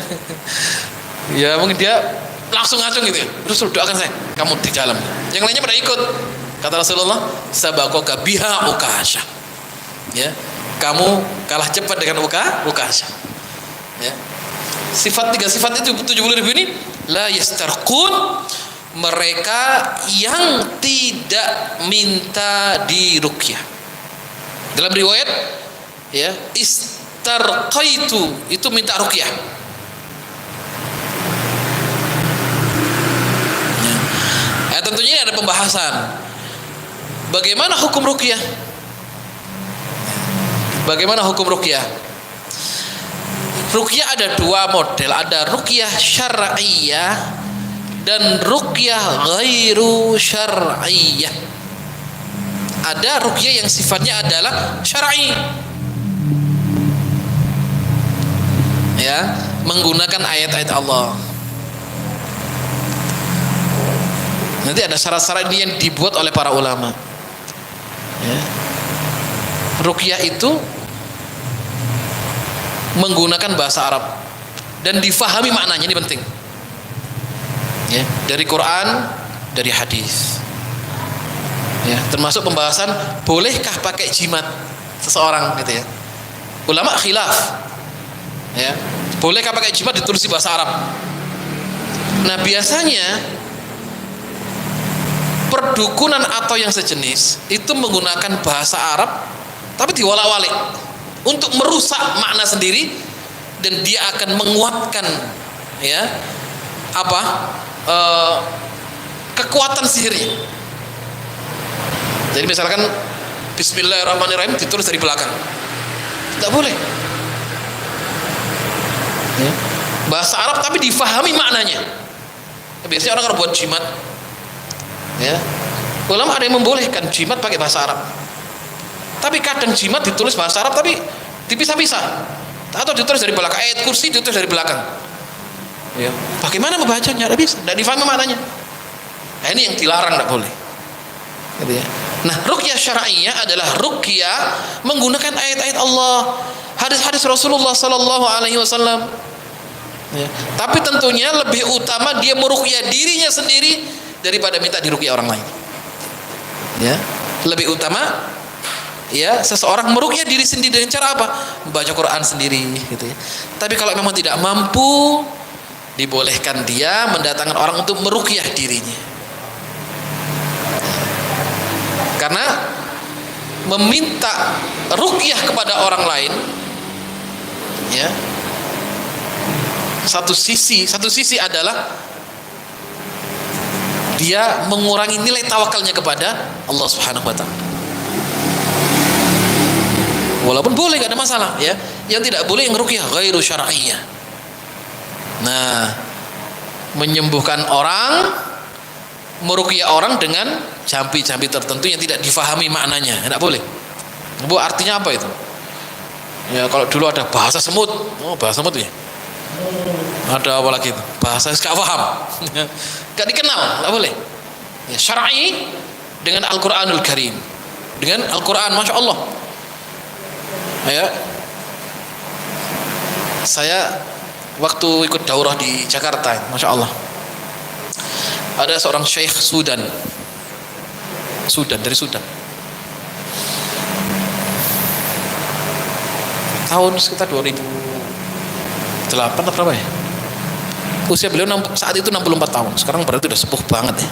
Ya mungkin dia langsung ngacung gitu ya. Rasul, doakan saya, kamu di dalam. Yang lainnya pada ikut. Kata Rasulullah, sabaqaka biha Ukasyah. Ya, kamu kalah cepat dengan Ukasyah. Ya. Tiga sifat itu 70.000 ini la yastarqun, mereka yang tidak minta diruqyah. Dalam riwayat ya, istarqaitu itu minta ruqyah. Ya. Tentunya ini ada pembahasan. Bagaimana hukum ruqyah? Bagaimana hukum ruqyah? Ruqyah ada dua model, ada ruqyah syar'iyyah dan ruqyah ghairu syar'iyyah. Ada ruqyah yang sifatnya adalah syar'i, ya, menggunakan ayat-ayat Allah. Nanti ada syarat-syarat ini yang dibuat oleh para ulama. Ya. Ruqyah itu menggunakan bahasa Arab dan difahami maknanya, ini penting. Ya, dari Quran, dari hadis. Ya, termasuk pembahasan bolehkah pakai jimat seseorang gitu ya. Ulama khilaf. Ya, bolehkah pakai jimat ditulis di bahasa Arab. Nah, biasanya perdukunan atau yang sejenis itu menggunakan bahasa Arab tapi diwalak-walik untuk merusak makna sendiri, dan dia akan menguatkan ya kekuatan sihirnya. Jadi misalkan Bismillahirrahmanirrahim ditulis dari belakang, tidak boleh ya. Bahasa Arab tapi difahami maknanya. Biasanya orang buat jimat ya, ulama ada yang membolehkan jimat pakai bahasa Arab. Tapi kadang jimat ditulis bahasa Arab tapi dipisah-pisah, atau ditulis dari belakang, ayat kursi ditulis dari belakang. Ya, bagaimana membacanya? Tidak bisa, tidak difahami maknanya. Nah, ini yang dilarang, tidak boleh. Gitu ya. Nah, ruqyah syar'iyyah adalah ruqyah menggunakan ayat-ayat Allah, hadis-hadis Rasulullah sallallahu alaihi wasallam. Ya. Tapi tentunya lebih utama dia meruqyah dirinya sendiri daripada minta diruqyah orang lain. Ya, lebih utama ya seseorang meruqyah diri sendiri dengan cara apa? Membaca Quran sendiri gitu ya. Tapi kalau memang tidak mampu, dibolehkan dia mendatangkan orang untuk meruqyah dirinya. Karena meminta ruqyah kepada orang lain ya, satu sisi adalah dia mengurangi nilai tawakalnya kepada Allah Subhanahu wa taala. Walaupun boleh, gak ada masalah ya. Yang tidak boleh yang ruqyah ghairu syar'iyyah. Nah, menyembuhkan orang, meruqyah orang dengan jampi-jampi tertentu yang tidak difahami maknanya, tidak boleh. Bu, artinya apa itu? Ya, kalau dulu ada bahasa semut, bahasa semut ya. Ada apa lagi itu? Bahasa gak paham. Gak dikenal, tidak boleh. Ya, syar'i dengan Al-Qur'anul Karim. Dengan Al-Qur'an, Masya Allah. Ya, saya waktu ikut daurah di Jakarta, Masya Allah, ada seorang syekh dari Sudan, tahun sekitar 2008 atau berapa ya, usia beliau saat itu 64 tahun, sekarang berarti udah sepuh banget ya.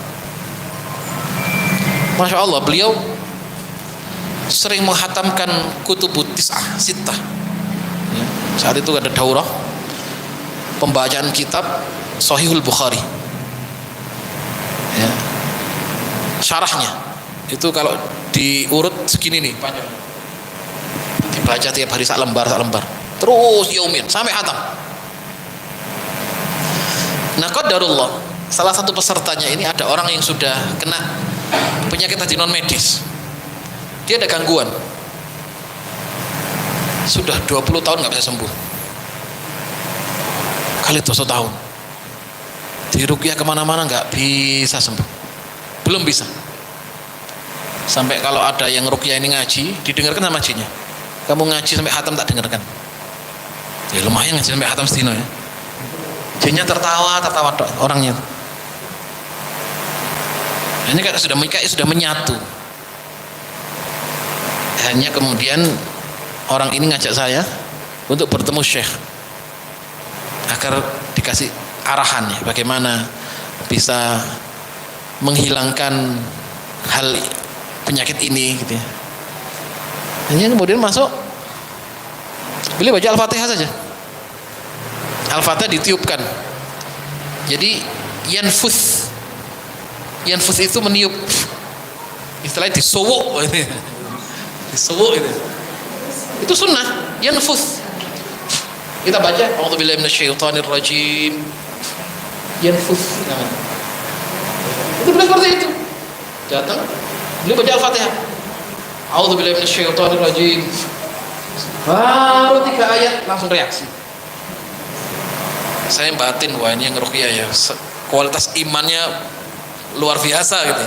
Masya Allah, beliau sering menghatamkan kutubut sittah ya. Saat itu ada daurah pembacaan kitab Sahihul Bukhari ya. Syarahnya itu kalau diurut segini nih panjang, dibaca tiap hari sak lembar terus yaumin sampai hatam. Nah, qadarullah salah satu pesertanya ini ada orang yang sudah kena penyakit haji non medis. Dia ada gangguan. Sudah 20 tahun nggak bisa sembuh. Kali 2 tahun. Diruqyah kemana-mana nggak bisa sembuh. Belum bisa. Sampai kalau ada yang ruqyah ini ngaji, didengarkan sama hajinya. Kamu ngaji sampai khatam tak dengarkan. Ya lumayan ngaji sampai khatam setino ya. Jinnya tertawa orangnya. Ini kayak sudah menyatu. Hanya kemudian orang ini ngajak saya untuk bertemu Syekh agar dikasih arahan ya, bagaimana bisa menghilangkan hal penyakit ini gitu ya. Hanya kemudian masuk, beliau baca Al-Fatihah saja. Al-Fatihah ditiupkan. Jadi yanfus itu meniup. Istilahnya disowok. Disowok itu. Itu sunnah, yanfus. Kita baca a'udzubillahi minasyaitonirrajim. Yanfus. Nah. Itu beliau seperti itu. Datang, beliau baca Al-Fatihah. A'udzubillahi minasyaitonirrajim. Baru 3 ayat langsung reaksi. Saya batin, wah ini yang ruqyah ya, kualitas imannya luar biasa gitu.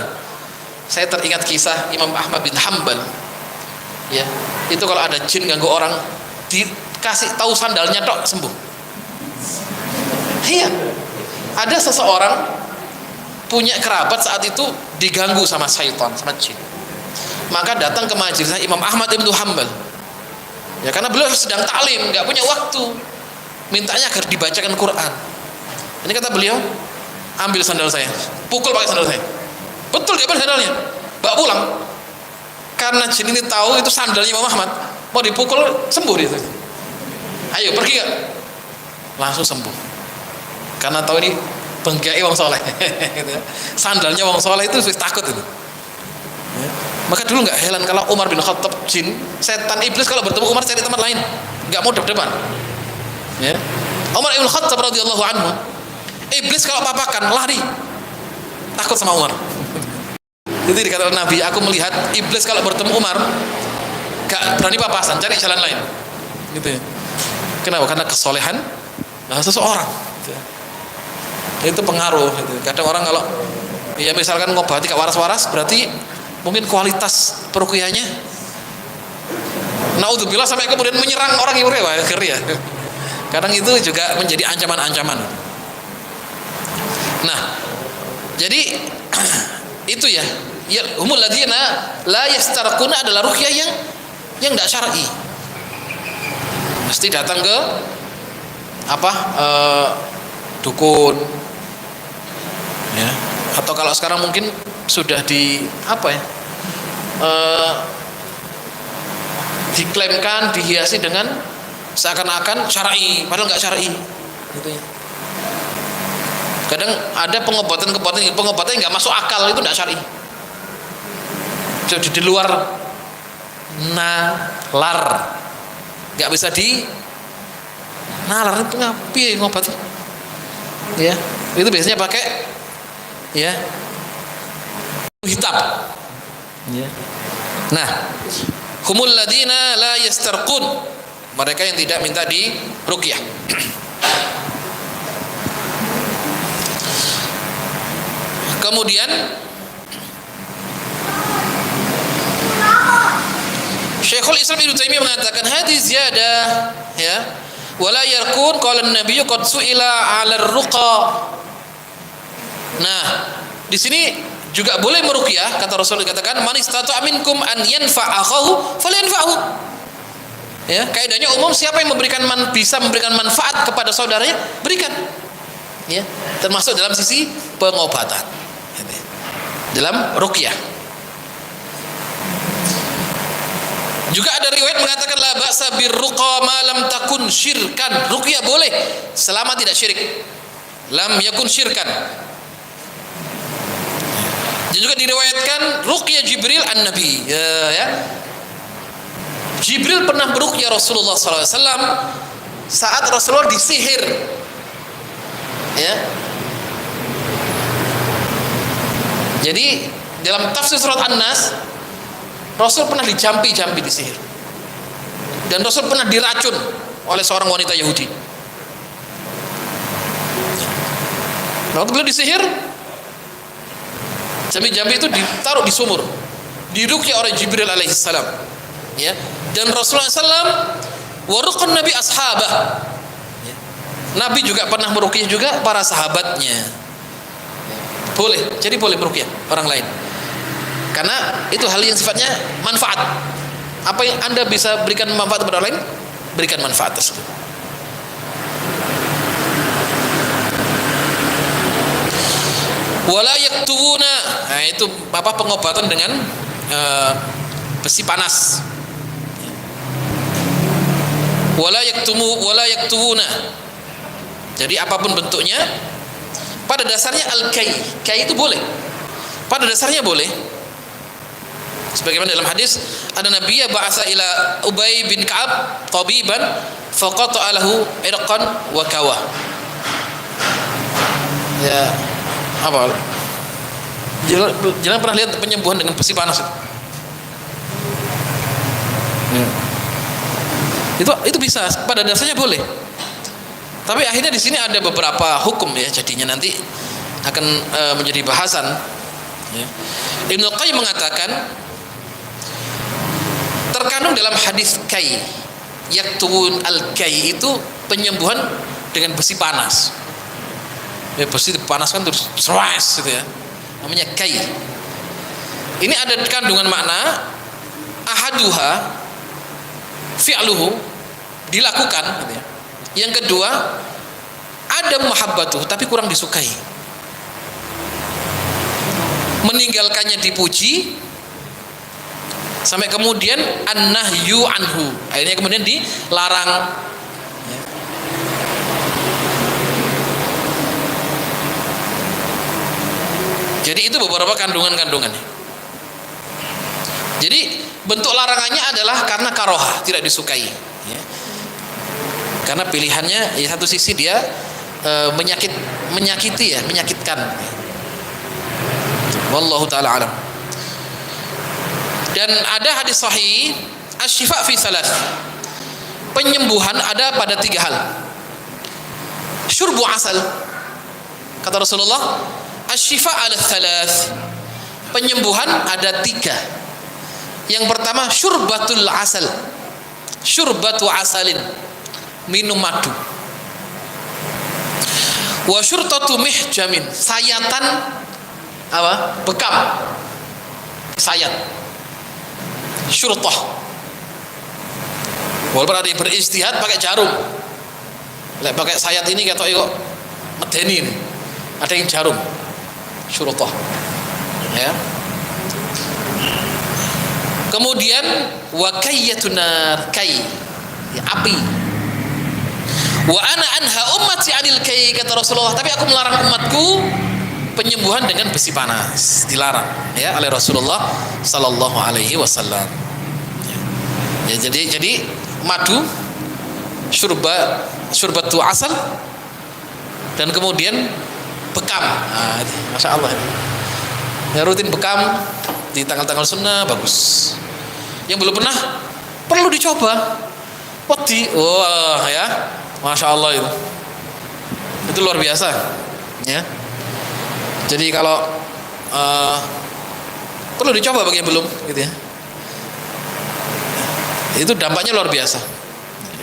Saya teringat kisah Imam Ahmad bin Hanbal. Ya, itu kalau ada jin ganggu orang, dikasih tahu sandalnya tok sembuh. Iya. Ada seseorang punya kerabat saat itu diganggu sama syaitan, sama jin. Maka datang ke majelisnya Imam Ahmad bin Hanbal. Ya karena beliau sedang taklim, nggak punya waktu. Mintanya agar dibacakan Quran. Ini kata beliau, ambil sandal saya, pukul pakai sandal saya. Betul dia ambil sandalnya, bawa pulang. Karena jin ini tahu itu sandalnya Imam Ahmad, mau dipukul sembuh dia. Ayo pergi gak? Langsung sembuh. Karena tahu ini bengkai wong soleh. Sandalnya wong soleh itu takut itu. Ya. Maka dulu nggak heran kalau Umar bin Khattab jin, setan iblis kalau bertemu Umar cari tempat lain, nggak mau depan. Ya. Umar bin Khattab radhiyallahu anhu, iblis kalau papakan lari, takut sama Umar. Jadi dikatakan Nabi, aku melihat iblis kalau bertemu Umar gak berani papasan, cari jalan lain. Gitu ya. Kenapa? Karena kesolehan seseorang. Gitu ya. Itu pengaruh. Gitu. Kadang orang kalau ya misalkan ngobati gak waras-waras, berarti mungkin kualitas peruqyahnya. Naudzubillah sampai kemudian menyerang orang yang ngeri ya. Kadang itu juga menjadi ancaman-ancaman. Nah, jadi itu ya. Ya humul ladzina la yastarquna adalah ruqyah yang enggak syar'i. Mesti datang ke dukun. Ya. Atau kalau sekarang mungkin sudah di diklaimkan, dihiasi dengan seakan-akan syar'i, padahal nggak syar'i, gitu ya. Kadang ada pengobatan yang nggak masuk akal, itu nggak syar'i. Jadi di luar nalar, nggak bisa di nalar itu ngapain ngobat? Ya, itu biasanya pakai ya hitam. Ya. Nah, humul ladina la yastarqun, mereka yang tidak minta di ruqyah. Kemudian Syekhul Islam Ibnu Taimiyah mengatakan hadis ziyadah ya wala yarkun qala an-nabiy qad su'ila 'ala ar-ruqa. Nah, di sini juga boleh meruqyah, kata Rasul dikatakan man istata'a minkum an yanfa'ahu falyanfa'hu. Ya, kaidahnya umum, siapa yang bisa memberikan manfaat kepada saudaranya, berikan. Ya, termasuk dalam sisi pengobatan. Dalam ruqyah. Juga ada riwayat mengatakan la ba'sa birruqa ma lam takun syirkan. Ruqyah boleh selama tidak syirik. Lam yakun syirkan. Dan juga diriwayatkan ruqyah Jibril an-Nabi. Ya. Jibril pernah beruqyah Rasulullah SAW saat Rasulullah disihir. Ya. Jadi dalam tafsir surat An-Nas, Rasul pernah dijampi-jampi disihir, dan Rasul pernah diracun oleh seorang wanita Yahudi. Waktu beliau disihir, jambi-jambi itu ditaruh di sumur, diruqyah oleh Jibril alaihissalam, ya. Dan Rasulullah SAW waruqan Nabi ashabah, ya. Nabi juga pernah meruqyah juga para sahabatnya. Boleh, jadi boleh meruqyah orang lain, karena itu hal yang sifatnya manfaat. Apa yang Anda bisa berikan manfaat kepada orang lain, berikan manfaat tersebut. Wala yaktubuna, nah itu apa, pengobatan dengan besi panas. Wala yaktubuna, jadi apapun bentuknya, pada dasarnya al-kai itu boleh, pada dasarnya boleh. Sebagaimana dalam hadis, ada Nabi ba'atsa ila Ubay bin Ka'ab tabiban faqata'a lahu irqan wa kawah. Ya, apa? Jangan pernah lihat penyembuhan dengan besi panas. Ya. Itu bisa, pada dasarnya boleh. Tapi akhirnya di sini ada beberapa hukum, ya, jadinya nanti akan menjadi bahasan. Ya. Ibnu Qayyim mengatakan, terkandung dalam hadis kai, yaktubun al-kai itu penyembuhan dengan besi panas. Ya, besi dipanaskan terus seras gitu, ya. Namanya kai. Ini ada kandungan makna ahaduha fi'luhu, dilakukan gitu, ya. Yang kedua, ada muhabbatuh, tapi kurang disukai. Meninggalkannya dipuji, sampai kemudian an-nahyu anhu, akhirnya kemudian dilarang. Jadi itu beberapa kandungan-kandungannya. Jadi bentuk larangannya adalah karena karohah, tidak disukai, ya. Karena pilihannya, ya, satu sisi dia menyakiti, ya, menyakitkan. Wallahu taala alam. Dan ada hadis sahih, asy-syifa fi salas, penyembuhan ada pada 3 hal. Syurbu asal, kata Rasulullah, asy-syifa ala salas, penyembuhan ada 3. Yang pertama syurbatul asal, syurbatu asalin, minum madu. Wa syurtatu mihjamin, sayatan apa? Bekam, sayat, syurtah. Walaupun ada yang beristihad pakai jarum, lek pakai sayat ini kata kok medeni ini, ada yang jarum, syurtah, ya. Kemudian wakayyatun nar, kai, ya, api. Wa ana anha ummati 'anil kai, kata Rasulullah, tapi aku melarang umatku penyembuhan dengan besi panas, dilarang, ya, oleh Rasulullah sallallahu alaihi wasallam. Ya, jadi madu, syurbatu asal, dan kemudian bekam. Nah, Masya Allah, ya, rutin bekam di tanggal-tanggal sunnah, bagus. Yang belum pernah, perlu dicoba. Wah, ya, Masya Allah, itu luar biasa, ya. Jadi kalau perlu dicoba bagi yang belum, gitu, ya. Itu dampaknya luar biasa,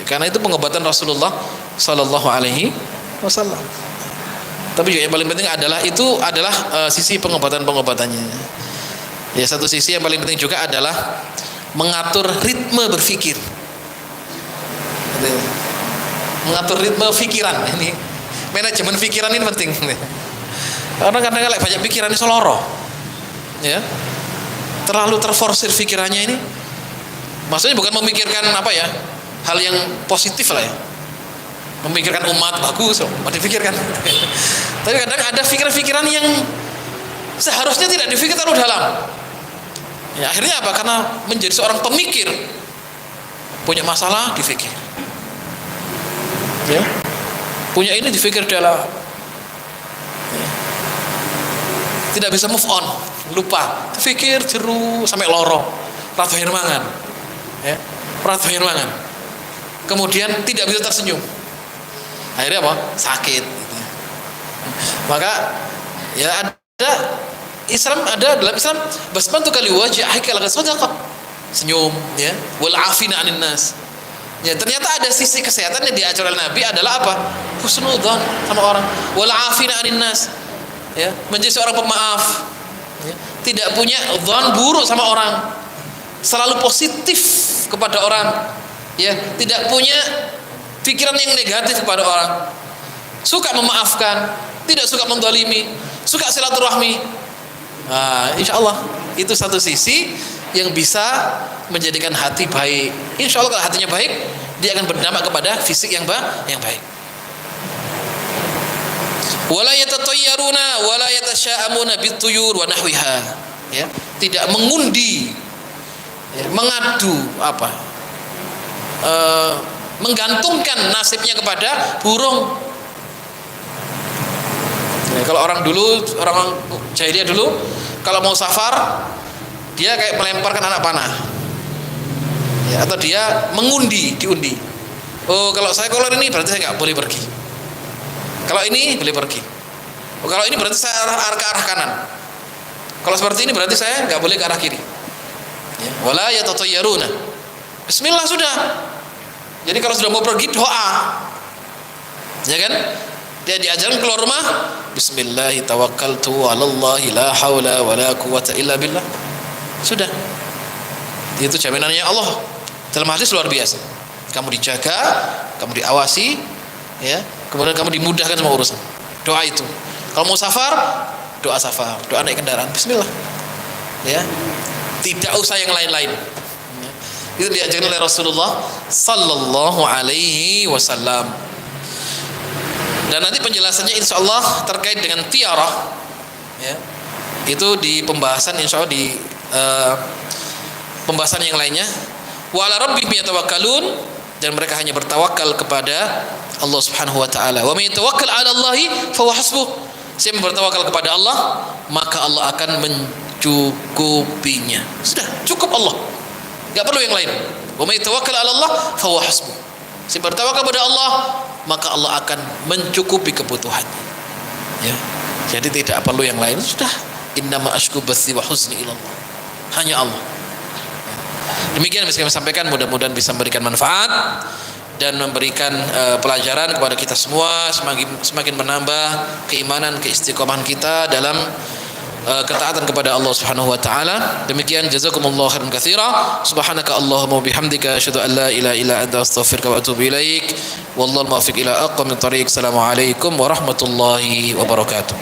karena itu pengobatan Rasulullah Sallallahu Alaihi Wasallam. Tapi juga yang paling penting adalah sisi pengobatan-pengobatannya. Ya, satu sisi yang paling penting juga adalah mengatur ritme berpikir, mengatur ritme pikiran. Ini manajemen pikiran ini penting. Karena kadang-kadang banyak pikiran ini seloro, ya, terlalu terforsir pikirannya ini. Maksudnya bukan memikirkan apa, ya, hal yang positif lah, ya, memikirkan umat bagus, dipikirkan. Tapi kadang ada pikiran-pikiran yang seharusnya tidak dipikir terlalu dalam. Ya, akhirnya apa? Karena menjadi seorang pemikir, punya masalah dipikir, ya, punya ini dipikir dalam, ya, tidak bisa move on. lupa, pikir jeru sampai loro, ratohin mangan, ya, ratohin mangan. Kemudian tidak bisa tersenyum. Akhirnya apa? Sakit. Maka ya ada dalam Islam basbantu kali wajah kal sadaqah. Senyum, ya. Wal afina 'anil nas. Ya, ternyata ada sisi kesehatan yang diajarkan Nabi adalah apa? Husnudzon sama orang. Wal afina 'anil nas. Ya, menjadi seorang pemaaf. Ya, tidak punya dzan buruk sama orang. Selalu positif kepada orang. Ya, tidak punya pikiran yang negatif kepada orang. Suka memaafkan, tidak suka mendolimi, suka silaturahmi. Nah, insya Allah itu satu sisi yang bisa menjadikan hati baik. Insya Allah kalau hatinya baik, dia akan berdampak kepada fisik yang baik. Wala yatatayyaruna wala yatasya'amuna bituyur wa nahwiha. Ya, tidak mengundi, ya, mengadu menggantungkan nasibnya kepada burung. Ya, kalau orang jahiliyah dulu kalau mau safar dia kayak melemparkan anak panah, ya, atau dia diundi. Oh, kalau saya kolor ini berarti saya nggak boleh pergi. Kalau ini boleh pergi. Oh, kalau ini berarti saya ke arah kanan. Kalau seperti ini berarti saya nggak boleh ke arah kiri. Ya. Wala yatatayyaruna. Bismillah sudah. Jadi kalau sudah mau pergi doa, ya kan? Dia diajarkan keluar rumah, Bismillah tawakkaltu 'alallahi la haula wala quwwata illa billah. Sudah. Itu jaminannya Allah. Dalam hadis luar biasa. Kamu dijaga, kamu diawasi, ya. Kemudian kamu dimudahkan semua urusan. Doa itu. Kalau mau safar, doa safar, doa naik kendaraan, Bismillah. Ya. Tidak usah yang lain-lain. Ya. Itu diajarkan oleh Rasulullah sallallahu alaihi wasallam. Dan nanti penjelasannya insya Allah terkait dengan tiarah, ya, itu di pembahasan insya Allah di pembahasan yang lainnya. Wa ala rabbihim yatawakkalun, dan mereka hanya bertawakal kepada Allah Subhanahu wa taala. Wa may yatawakkal 'ala Allahi fa huwa hasbuh. Siapa yang bertawakal kepada Allah, maka Allah akan mencukupinya. Sudah, cukup Allah. Enggak perlu yang lain. Wa may yatawakkal 'ala Allah fa huwa hasbuh. Siapa bertawakal kepada Allah, maka Allah akan mencukupi kebutuhannya. Ya. Jadi tidak perlu yang lain. Sudah, innama ashku bathi wa huzni ila Allah. Hanya Allah. Demikian yang bisa kami sampaikan, mudah-mudahan bisa memberikan manfaat dan memberikan pelajaran kepada kita semua, semakin menambah keimanan, keistiqomahan kita dalam ketaatan kepada Allah Subhanahu wa taala. Demikian, jazakumullahu khairan katsira. Subhanaka Allahumma wa bihamdika asyhadu an la ilaha illa anta astaghfiruka wa atubu ilaik. Wallahul muwaffiq ila aqwamit thariq. Assalamualaikum warahmatullahi wabarakatuh.